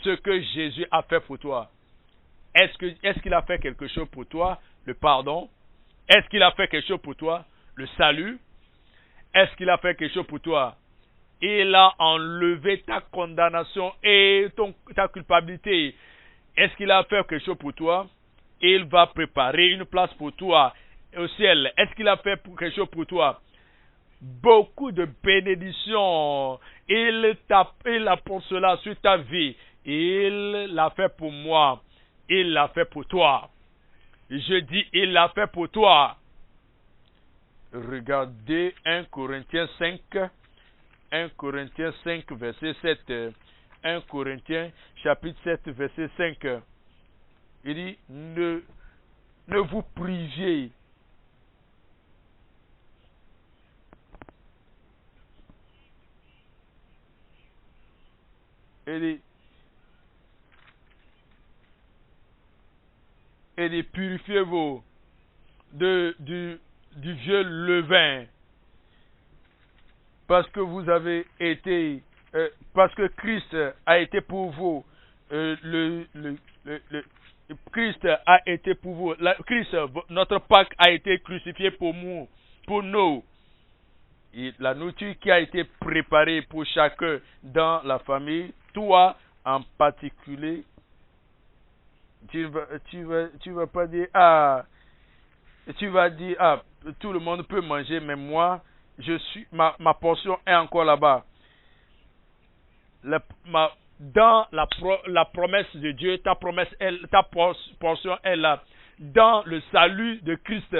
ce que Jésus a fait pour toi. Est-ce qu'il a fait quelque chose pour toi? Le pardon. Est-ce qu'il a fait quelque chose pour toi? Le salut. Est-ce qu'il a fait quelque chose pour toi? Il a enlevé ta condamnation et ta culpabilité. Est-ce qu'il a fait quelque chose pour toi? Il va préparer une place pour toi au ciel. Est-ce qu'il a fait quelque chose pour toi? Beaucoup de bénédictions Il a pour cela sur ta vie. Il l'a fait pour moi. Il l'a fait pour toi. Je dis, il l'a fait pour toi. Regardez 1 Corinthiens 5. 1 Corinthiens 5, verset 7. 1 Corinthiens, chapitre 7, verset 5. Il dit, ne vous priviez. Il dit, purifiez-vous du vieux levain, parce que vous avez été, parce que Christ a été pour vous, Christ a été pour vous, Christ, notre Pâque a été crucifié pour nous. Et la nourriture qui a été préparée pour chacun dans la famille, toi en particulier, tu vas pas dire, tu vas dire, tout le monde peut manger, mais moi, ma portion est encore là-bas. Dans la promesse de Dieu, ta portion est là. Dans le salut de Christ,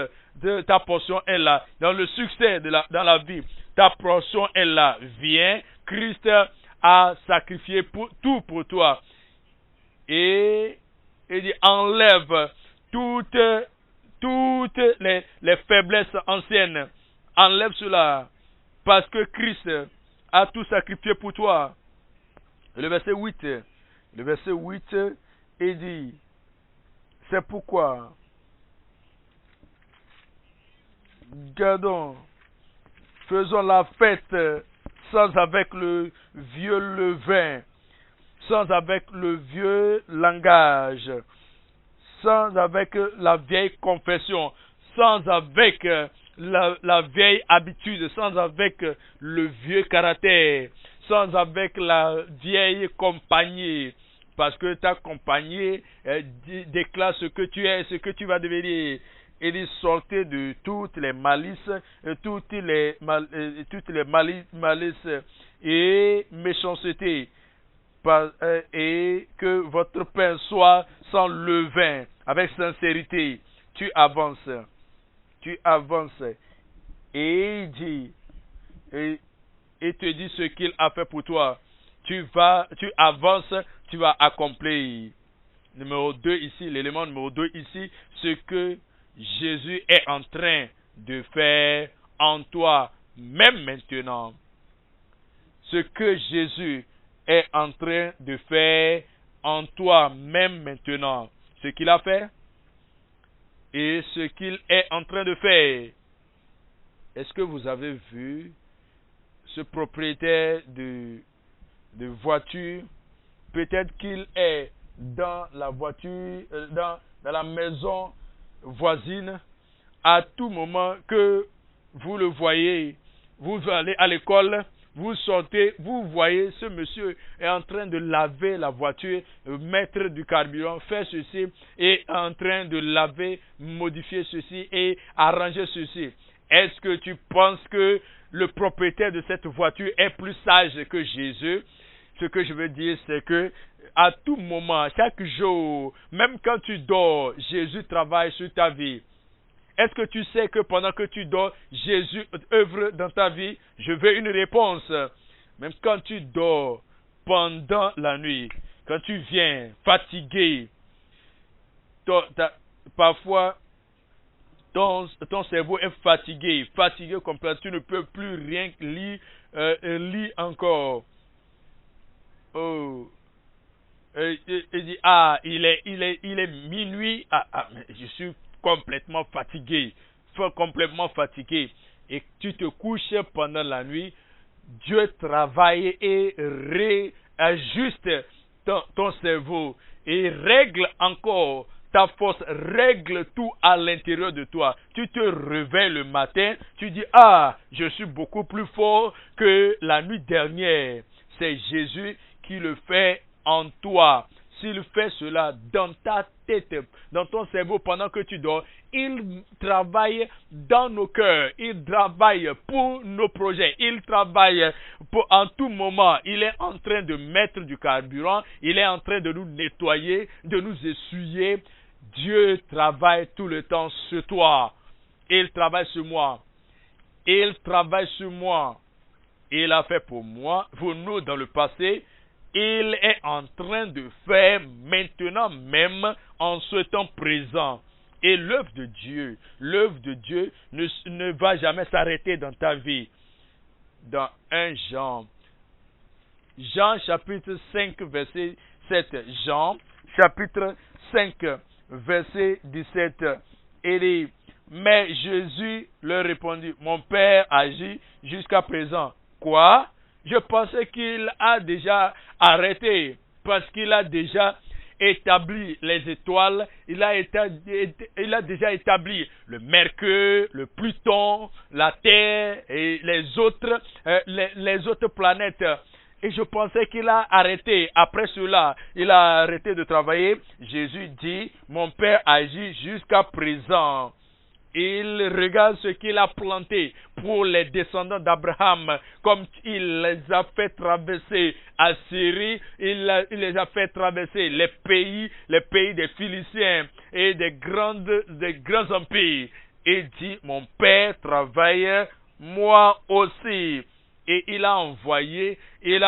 ta portion est là. Dans le succès dans la vie, ta portion est là. Viens, Christ a sacrifié tout pour toi. Et il dit, enlève toutes les faiblesses anciennes. Enlève cela. Parce que Christ a tout sacrifié pour toi. Et le verset 8, il dit, c'est pourquoi, faisons la fête sans avec le vieux levain, sans avec le vieux langage, sans avec la vieille confession, sans avec la vieille habitude, sans avec le vieux caractère, sans avec la vieille compagnie, parce que ta compagnie déclare ce que tu es, ce que tu vas devenir. Il dit, sortez de toutes les malices, toutes les malices et méchanceté, et que votre pain soit sans levain, avec sincérité. Tu avances, et il dit, et te dit ce qu'il a fait pour toi. Tu avances, tu vas accomplir. Numéro 2 ici, l'élément numéro 2 ici, ce que Jésus est en train de faire en toi, même maintenant. Ce que Jésus est en train de faire en toi, même maintenant. Ce qu'il a fait et ce qu'il est en train de faire. Est-ce que vous avez vu ce propriétaire de voiture? Peut-être qu'il est dans la voiture, dans la maison voisine. À tout moment que vous le voyez, vous allez à l'école, vous sortez, vous voyez ce monsieur est en train de laver la voiture, mettre du carburant, faire ceci, et en train de laver, modifier ceci et arranger ceci. Est-ce que tu penses que le propriétaire de cette voiture est plus sage que Jésus? Ce que je veux dire, c'est que à tout moment, chaque jour, même quand tu dors, Jésus travaille sur ta vie. Est-ce que tu sais que pendant que tu dors, Jésus œuvre dans ta vie? Je veux une réponse. Même quand tu dors pendant la nuit, quand tu viens fatigué, parfois ton cerveau est fatigué complètement, tu ne peux plus rien lire encore. Oh. Il dit, il est minuit, mais je suis complètement fatigué, et tu te couches pendant la nuit. Dieu travaille et réajuste ton cerveau et règle encore ta force, règle tout à l'intérieur de toi. Tu te réveilles le matin, tu dis, je suis beaucoup plus fort que la nuit dernière. C'est Jésus qui le fait en toi. s'il fait cela dans ta tête, dans ton cerveau pendant que tu dors, il travaille dans nos cœurs, il travaille pour nos projets, il travaille en tout moment. Il est en train de mettre du carburant, il est en train de nous nettoyer, de nous essuyer. Dieu travaille tout le temps sur toi. Il travaille sur moi. Il travaille sur moi. Il a fait pour moi, pour nous dans le passé. Il est en train de faire maintenant même en ce temps présent. Et l'œuvre de Dieu ne va jamais s'arrêter dans ta vie. Dans 1 Jean, chapitre 5, verset 7. Jean, chapitre 5, verset 17. Il dit, mais Jésus leur répondit, mon Père agit jusqu'à présent. Quoi? Je pensais qu'il a déjà arrêté, parce qu'il a déjà établi les étoiles, il a déjà établi le Mercure, le Pluton, la Terre et les autres planètes. Et je pensais qu'il a arrêté. Après cela, il a arrêté de travailler. Jésus dit, mon Père agit jusqu'à présent. Il regarde ce qu'il a planté pour les descendants d'Abraham, comme il les a fait traverser Assyrie, il les a fait traverser les pays des Philistins et des grands empires. Il dit, mon Père travaille, moi aussi. Et il a envoyé les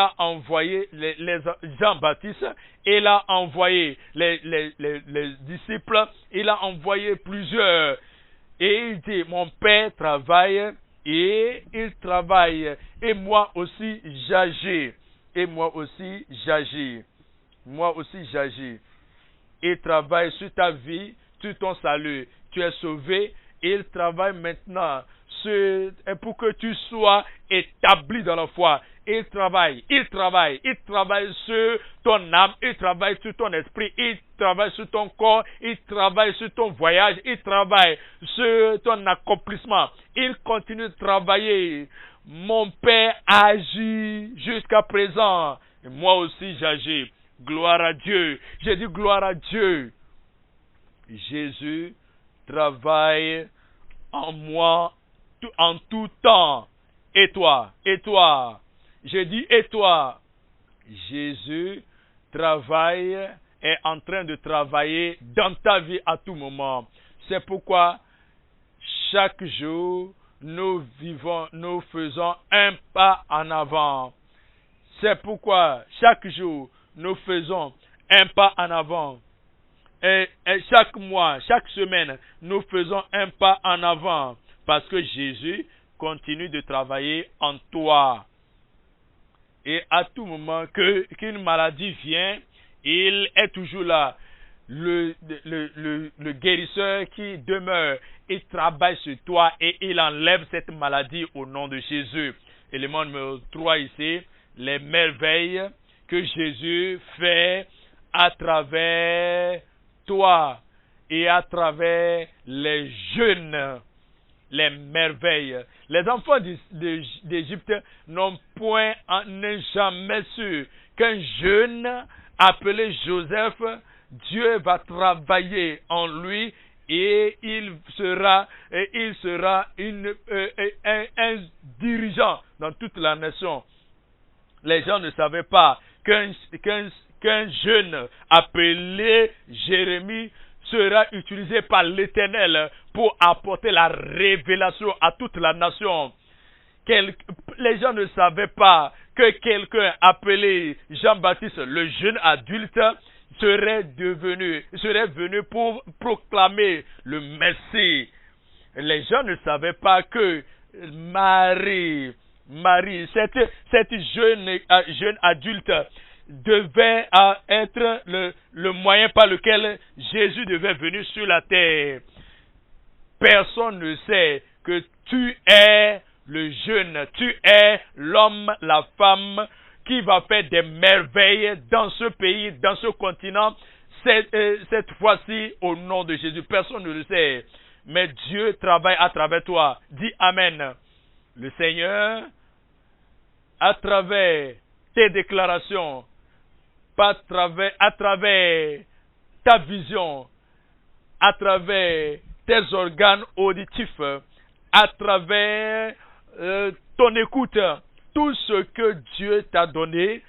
Jean-Baptiste, il a envoyé les disciples, il a envoyé plusieurs. Et il dit, mon Père travaille et il travaille. Et moi aussi j'agis. Et moi aussi j'agis. Moi aussi j'agis. Il travaille sur ta vie, sur ton salut. Tu es sauvé. Il travaille maintenant pour que tu sois établi dans la foi. Il travaille sur ton âme, il travaille sur ton esprit, il travaille sur ton corps, il travaille sur ton voyage, il travaille sur ton accomplissement. Il continue de travailler. Mon Père agit jusqu'à présent. Et moi aussi j'agis. Gloire à Dieu. J'ai dit gloire à Dieu. Jésus travaille en moi en tout temps. Et toi, j'ai dit et toi. Jésus est en train de travailler dans ta vie à tout moment. C'est pourquoi chaque jour nous faisons un pas en avant. C'est pourquoi chaque jour nous faisons un pas en avant. Et chaque mois, chaque semaine, nous faisons un pas en avant. Parce que Jésus continue de travailler en toi. Et à tout moment qu'une maladie vient, il est toujours là. Le guérisseur qui demeure, il travaille sur toi et il enlève cette maladie au nom de Jésus. Élément numéro 3 ici, les merveilles que Jésus fait à travers toi et à travers les jeunes. Les merveilles. Les enfants d'Égypte n'ont jamais su qu'un jeune appelé Joseph, Dieu va travailler en lui et il sera un dirigeant dans toute la nation. Les gens ne savaient pas qu'un jeune appelé Jérémie sera utilisé par l'Éternel pour apporter la révélation à toute la nation. Les gens ne savaient pas que quelqu'un appelé Jean-Baptiste, le jeune adulte, serait venu pour proclamer le Messie. Les gens ne savaient pas que Marie, cette jeune adulte, devait être le moyen par lequel Jésus devait venir sur la terre. Personne ne sait que tu es le jeune, tu es l'homme, la femme qui va faire des merveilles dans ce pays, dans ce continent, cette fois-ci au nom de Jésus. Personne ne le sait, mais Dieu travaille à travers toi. Dis Amen. Le Seigneur, à travers tes déclarations, à travers ta vision, à travers tes organes auditifs, à travers ton écoute, tout ce que Dieu t'a donné,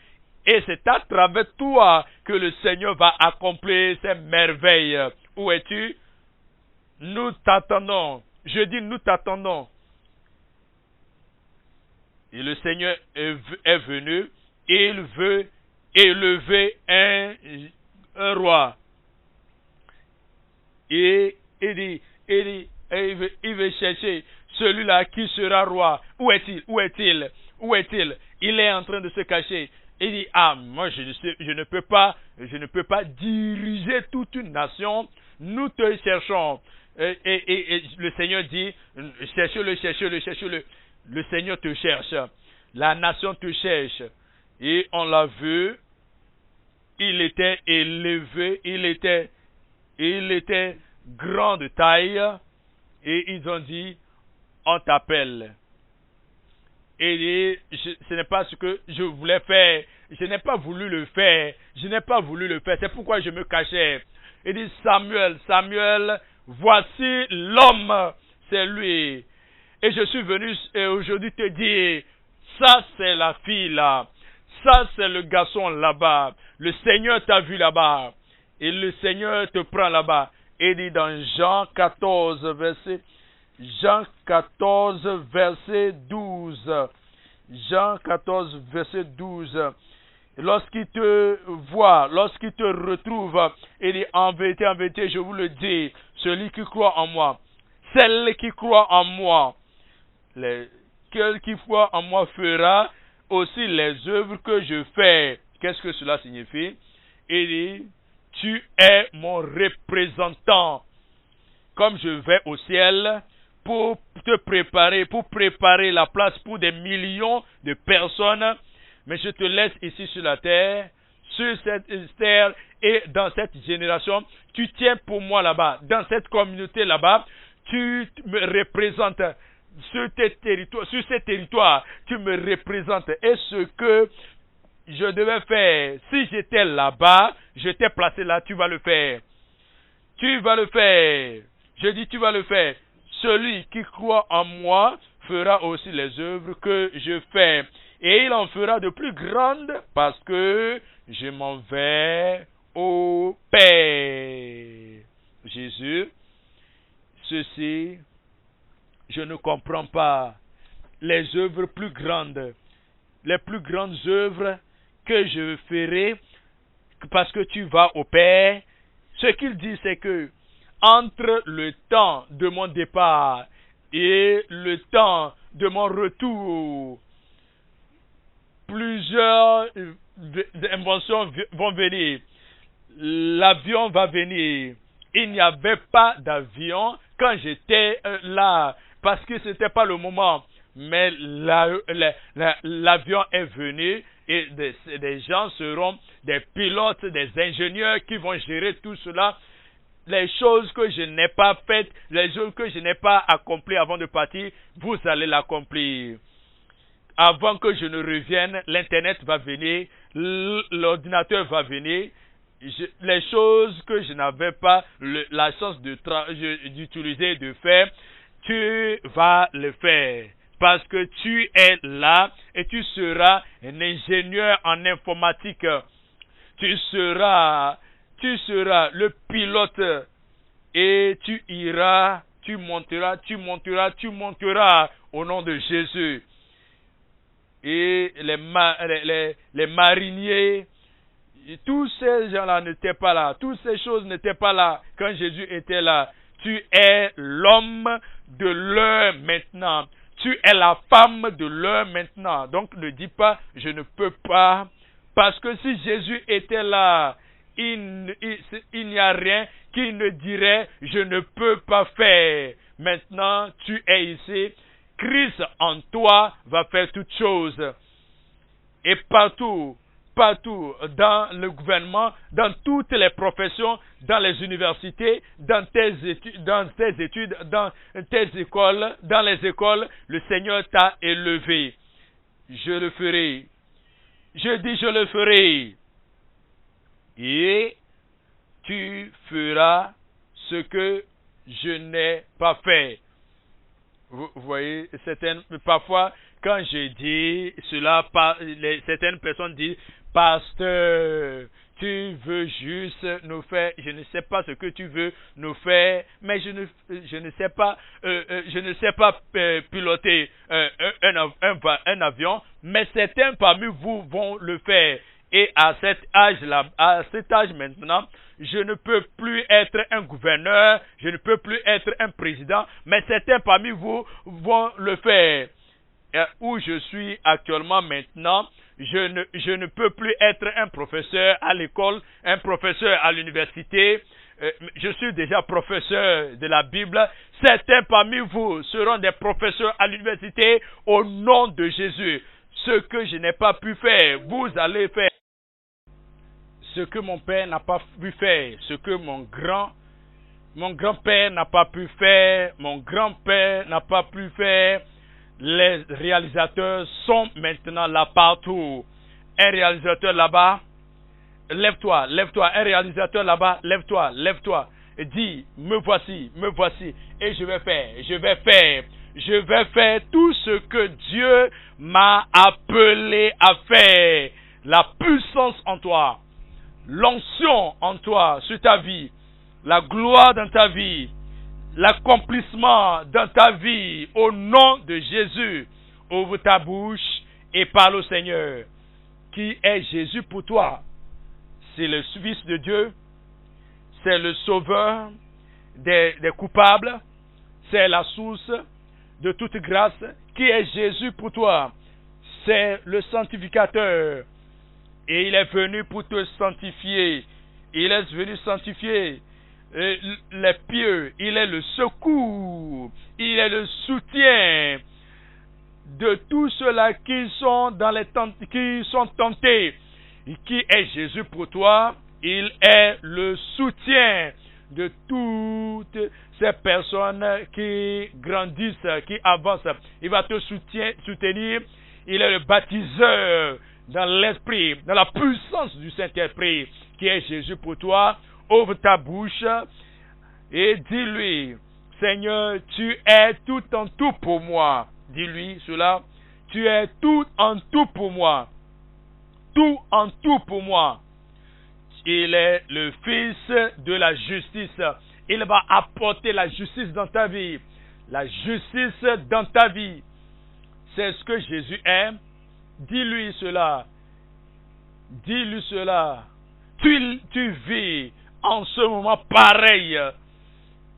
et c'est à travers toi que le Seigneur va accomplir ses merveilles. Où es-tu? Nous t'attendons. Je dis nous t'attendons. Et le Seigneur est venu, et il veut élever un roi. Et il veut chercher celui-là qui sera roi. Où est-il? Où est-il? Où est-il? Il est en train de se cacher. Il dit, moi je ne peux pas diriger toute une nation. Nous te cherchons. Et le Seigneur dit, cherchez-le. Le Seigneur te cherche. La nation te cherche. Et on l'a vu. Il était élevé. Il était grand de taille. Et ils ont dit, on t'appelle. Et ce n'est pas ce que je voulais faire. Je n'ai pas voulu le faire. C'est pourquoi je me cachais. Il dit, Samuel, voici l'homme. C'est lui. Et je suis venu aujourd'hui te dire, ça c'est la fille là. Ça c'est le garçon là-bas. Le Seigneur t'a vu là-bas. Et le Seigneur te prend là-bas. Et dit dans Jean 14, verset 12. Jean 14, verset 12. Lorsqu'il te voit, lorsqu'il te retrouve, il dit, en vérité, je vous le dis, celui qui croit en moi, celle qui croit en moi, celle qui croit en moi fera aussi les œuvres que je fais. Qu'est-ce que cela signifie? Il dit, tu es mon représentant. Comme je vais au ciel pour préparer la place pour des millions de personnes, mais je te laisse ici sur la terre, sur cette terre et dans cette génération, tu tiens pour moi là-bas, dans cette communauté là-bas, tu me représentes sur ces territoires, tu me représentes. Et ce que je devais faire, si j'étais là-bas, je t'ai placé là, tu vas le faire. Tu vas le faire. Je dis tu vas le faire. Celui qui croit en moi fera aussi les œuvres que je fais. Et il en fera de plus grandes parce que je m'en vais au Père. Jésus, ceci, je ne comprends pas. Les œuvres plus grandes œuvres que je ferai parce que tu vas au Père. Ce qu'il dit, c'est que entre le temps de mon départ et le temps de mon retour, plusieurs inventions vont venir. L'avion va venir. Il n'y avait pas d'avion quand j'étais là, parce que ce n'était pas le moment. Mais l'avion est venu et des gens seront des pilotes, des ingénieurs qui vont gérer tout cela. Les choses que je n'ai pas faites, les choses que je n'ai pas accomplies avant de partir, vous allez l'accomplir. Avant que je ne revienne, l'Internet va venir, l'ordinateur va venir. Les choses que je n'avais pas la chance d'utiliser, de faire, tu vas le faire. Parce que tu es là et tu seras un ingénieur en informatique. Tu seras le pilote et tu iras, tu monteras au nom de Jésus. Et les mariniers, tous ces gens-là n'étaient pas là. Toutes ces choses n'étaient pas là quand Jésus était là. Tu es l'homme de l'heure maintenant. Tu es la femme de l'heure maintenant. Donc ne dis pas, je ne peux pas. Parce que si Jésus était là, il n'y a rien qui ne dirait, je ne peux pas faire. Maintenant, tu es ici. Christ en toi va faire toutes choses. Et partout dans le gouvernement, dans toutes les professions, dans les universités, dans tes études, dans tes écoles, dans les écoles, le Seigneur t'a élevé. Je le ferai. Je dis je le ferai. et tu feras ce que je n'ai pas fait. Vous voyez, parfois, quand je dis cela, certaines personnes disent, pasteur, tu veux juste nous faire, je ne sais pas ce que tu veux nous faire, mais je ne sais pas, piloter un avion, mais certains parmi vous vont le faire. Et à cet âge maintenant, je ne peux plus être un gouverneur, je ne peux plus être un président, mais certains parmi vous vont le faire. Où je suis actuellement maintenant, je ne peux plus être un professeur à l'école, un professeur à l'université. Je suis déjà professeur de la Bible. Certains parmi vous seront des professeurs à l'université au nom de Jésus. Ce que je n'ai pas pu faire, vous allez faire. Ce que mon père n'a pas pu faire, ce que mon grand-père n'a pas pu faire, mon grand-père n'a pas pu faire, les réalisateurs sont maintenant là partout. Un réalisateur là-bas, lève-toi, un réalisateur là-bas, lève-toi, et dis, me voici, et je vais faire tout ce que Dieu m'a appelé à faire. La puissance en toi, l'onction en toi, sur ta vie, la gloire dans ta vie, l'accomplissement dans ta vie, au nom de Jésus. Ouvre ta bouche et parle au Seigneur. Qui est Jésus pour toi? C'est le Fils de Dieu, c'est le Sauveur des coupables, c'est la source de toute grâce. Qui est Jésus pour toi? C'est le sanctificateur. Et il est venu pour te sanctifier. Il est venu sanctifier les pieux. Il est le secours. Il est le soutien de tous ceux-là qui sont tentés. Et qui est Jésus pour toi? Il est le soutien de toutes ces personnes qui grandissent, qui avancent. Il va te soutenir. Il est le baptiseur dans l'esprit, dans la puissance du Saint-Esprit, qui est Jésus pour toi. Ouvre ta bouche et dis-lui, Seigneur, tu es tout en tout pour moi. Dis-lui cela, tu es tout en tout pour moi. Tout en tout pour moi. Il est le Fils de la justice. Il va apporter la justice dans ta vie. La justice dans ta vie. C'est ce que Jésus aime. Dis-lui cela. Dis-lui cela. Tu vis en ce moment pareil.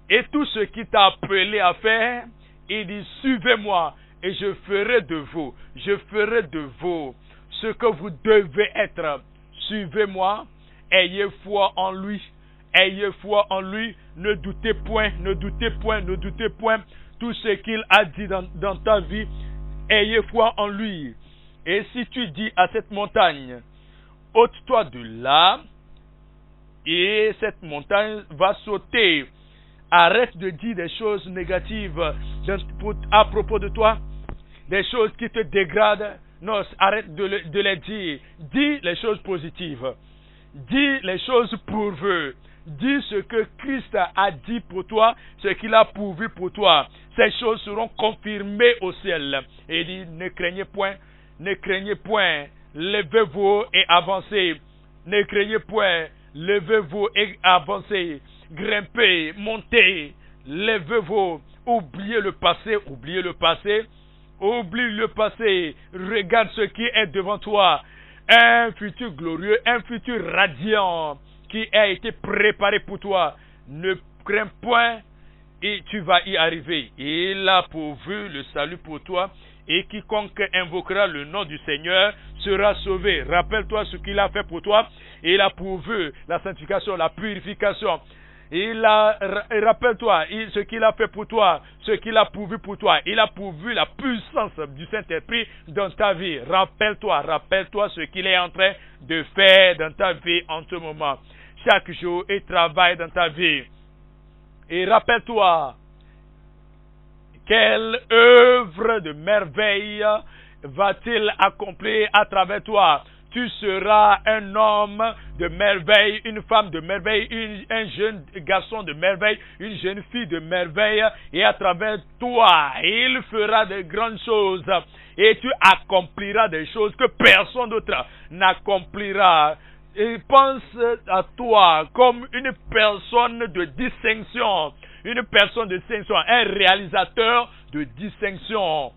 Et tout ce qui t'a appelé à faire, il dit, suivez-moi et je ferai de vous ce que vous devez être. Suivez-moi, ayez foi en lui. Ne doutez point. Tout ce qu'il a dit dans ta vie, ayez foi en lui. Et si tu dis à cette montagne, ôte-toi de là, et cette montagne va sauter. Arrête de dire des choses négatives à propos de toi, des choses qui te dégradent. Non, arrête de les dire. Dis les choses positives. Dis les choses pourvues. Dis ce que Christ a dit pour toi, ce qu'il a pourvu pour toi. Ces choses seront confirmées au ciel. Et il dit, ne craignez point, levez-vous et avancez. Ne craignez point, levez-vous et avancez. Grimpez, montez, levez-vous. Oubliez le passé. Oublie le passé. Regarde ce qui est devant toi. Un futur glorieux, un futur radiant qui a été préparé pour toi. Ne crains point et tu vas y arriver. Il a pourvu le salut pour toi. Et quiconque invoquera le nom du Seigneur sera sauvé. Rappelle-toi ce qu'il a fait pour toi. Il a pourvu la sanctification, la purification. Rappelle-toi ce qu'il a fait pour toi, ce qu'il a pourvu pour toi. Il a pourvu la puissance du Saint-Esprit dans ta vie. Rappelle-toi ce qu'il est en train de faire dans ta vie en ce moment. Chaque jour, il travaille dans ta vie. Et rappelle-toi, quelle œuvre de merveille va-t-il accomplir à travers toi? tu seras un homme de merveille, une femme de merveille, un jeune garçon de merveille, une jeune fille de merveille, et à travers toi, il fera de grandes choses, et tu accompliras des choses que personne d'autre n'accomplira. Et pense à toi comme une personne de distinction, un réalisateur de distinction.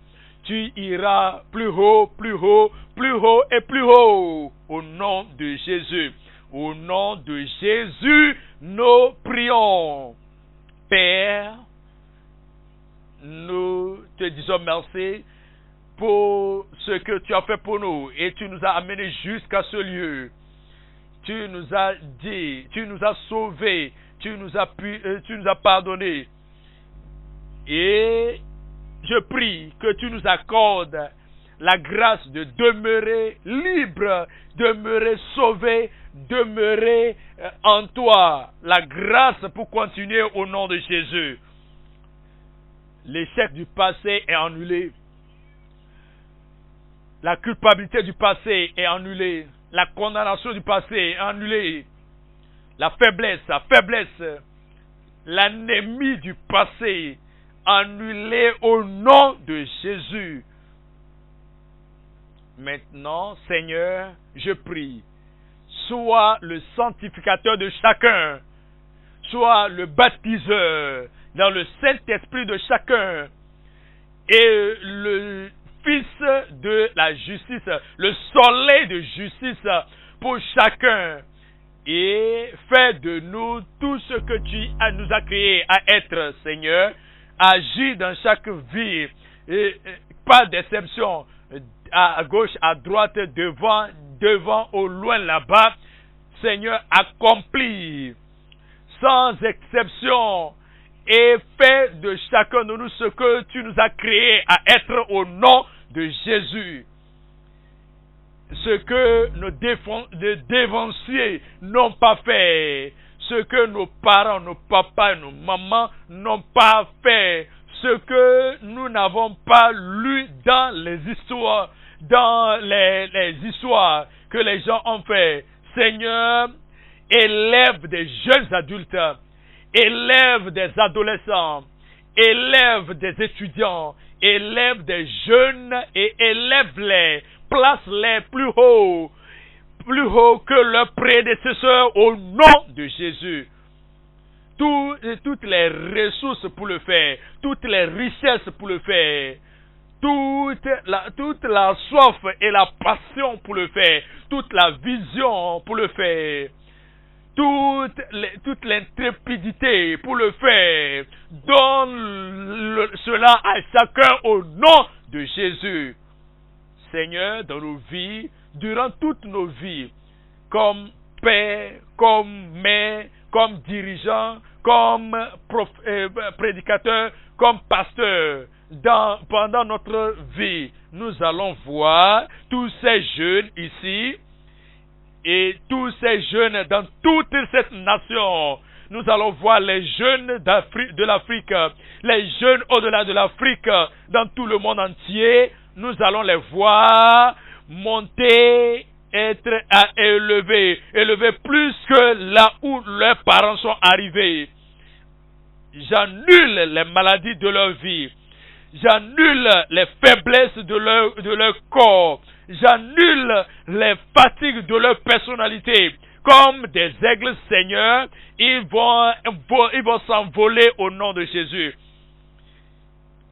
Tu iras plus haut, plus haut, plus haut et plus haut. Au nom de Jésus. Au nom de Jésus, nous prions. Père, nous te disons merci pour ce que tu as fait pour nous. Et tu nous as amenés jusqu'à ce lieu. Tu nous as dit, tu nous as sauvés, tu nous as pardonné. Et je prie que tu nous accordes la grâce de demeurer libre, demeurer sauvé, demeurer en toi. La grâce pour continuer au nom de Jésus. L'échec du passé est annulé. La culpabilité du passé est annulée. La condamnation du passé est annulée. La faiblesse, l'ennemi du passé annulé au nom de Jésus. Maintenant, Seigneur, je prie, sois le sanctificateur de chacun, sois le baptiseur dans le Saint-Esprit de chacun, et le Fils de la justice, le soleil de justice pour chacun, et fais de nous tout ce que tu nous as créé à être, Seigneur. Agis dans chaque vie, et pas d'exception, à gauche, à droite, devant, au loin là-bas. Seigneur, accomplis sans exception et fais de chacun de nous ce que tu nous as créé à être au nom de Jésus. Ce que nos dévanciers n'ont pas fait, ce que nos parents, nos papas, nos mamans n'ont pas fait, ce que nous n'avons pas lu dans les histoires, que les gens ont fait. Seigneur, élève des jeunes adultes, élève des adolescents, élève des étudiants, élève des jeunes et élève-les, place-les plus haut que leurs prédécesseurs au nom de Jésus. Toutes les ressources pour le faire, toutes les richesses pour le faire, toute la soif et la passion pour le faire, toute la vision pour le faire, toute l'intrépidité pour le faire. Donne cela à chacun au nom de Jésus. Seigneur, dans nos vies, durant toutes nos vies, comme père, comme mère, comme dirigeant, comme prédicateur, comme pasteur, pendant notre vie, nous allons voir tous ces jeunes ici et tous ces jeunes dans toute cette nation. Nous allons voir les jeunes de l'Afrique, les jeunes au-delà de l'Afrique, dans tout le monde entier. Nous allons les voir monter, être élevés plus que là où leurs parents sont arrivés. J'annule les maladies de leur vie. J'annule les faiblesses de leur corps. J'annule les fatigues de leur personnalité. Comme des aigles, Seigneur, ils vont s'envoler au nom de Jésus.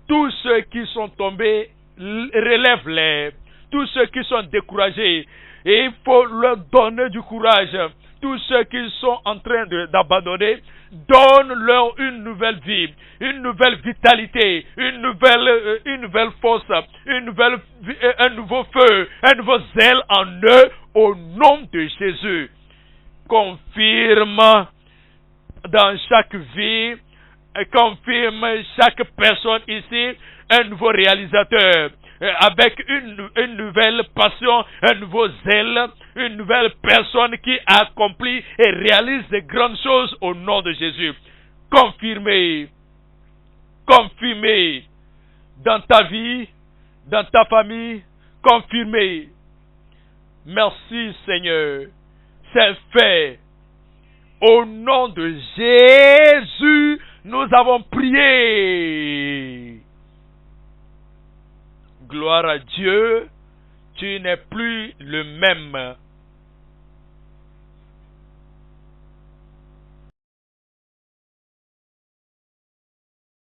Tous ceux qui sont tombés, relève-les. Tous ceux qui sont découragés, et il faut leur donner du courage. Tous ceux qui sont en train d'abandonner, donne-leur une nouvelle vie, une nouvelle vitalité, une nouvelle force, un nouveau feu, un nouveau zèle en eux, au nom de Jésus. Confirme dans chaque vie, confirme chaque personne ici, un nouveau réalisateur, avec une nouvelle passion, un nouveau zèle, une nouvelle personne qui accomplit et réalise de grandes choses au nom de Jésus. Confirmez dans ta vie, dans ta famille, confirmez Merci Seigneur. C'est fait. Au nom de Jésus, nous avons prié. Gloire à Dieu. Tu n'es plus le même.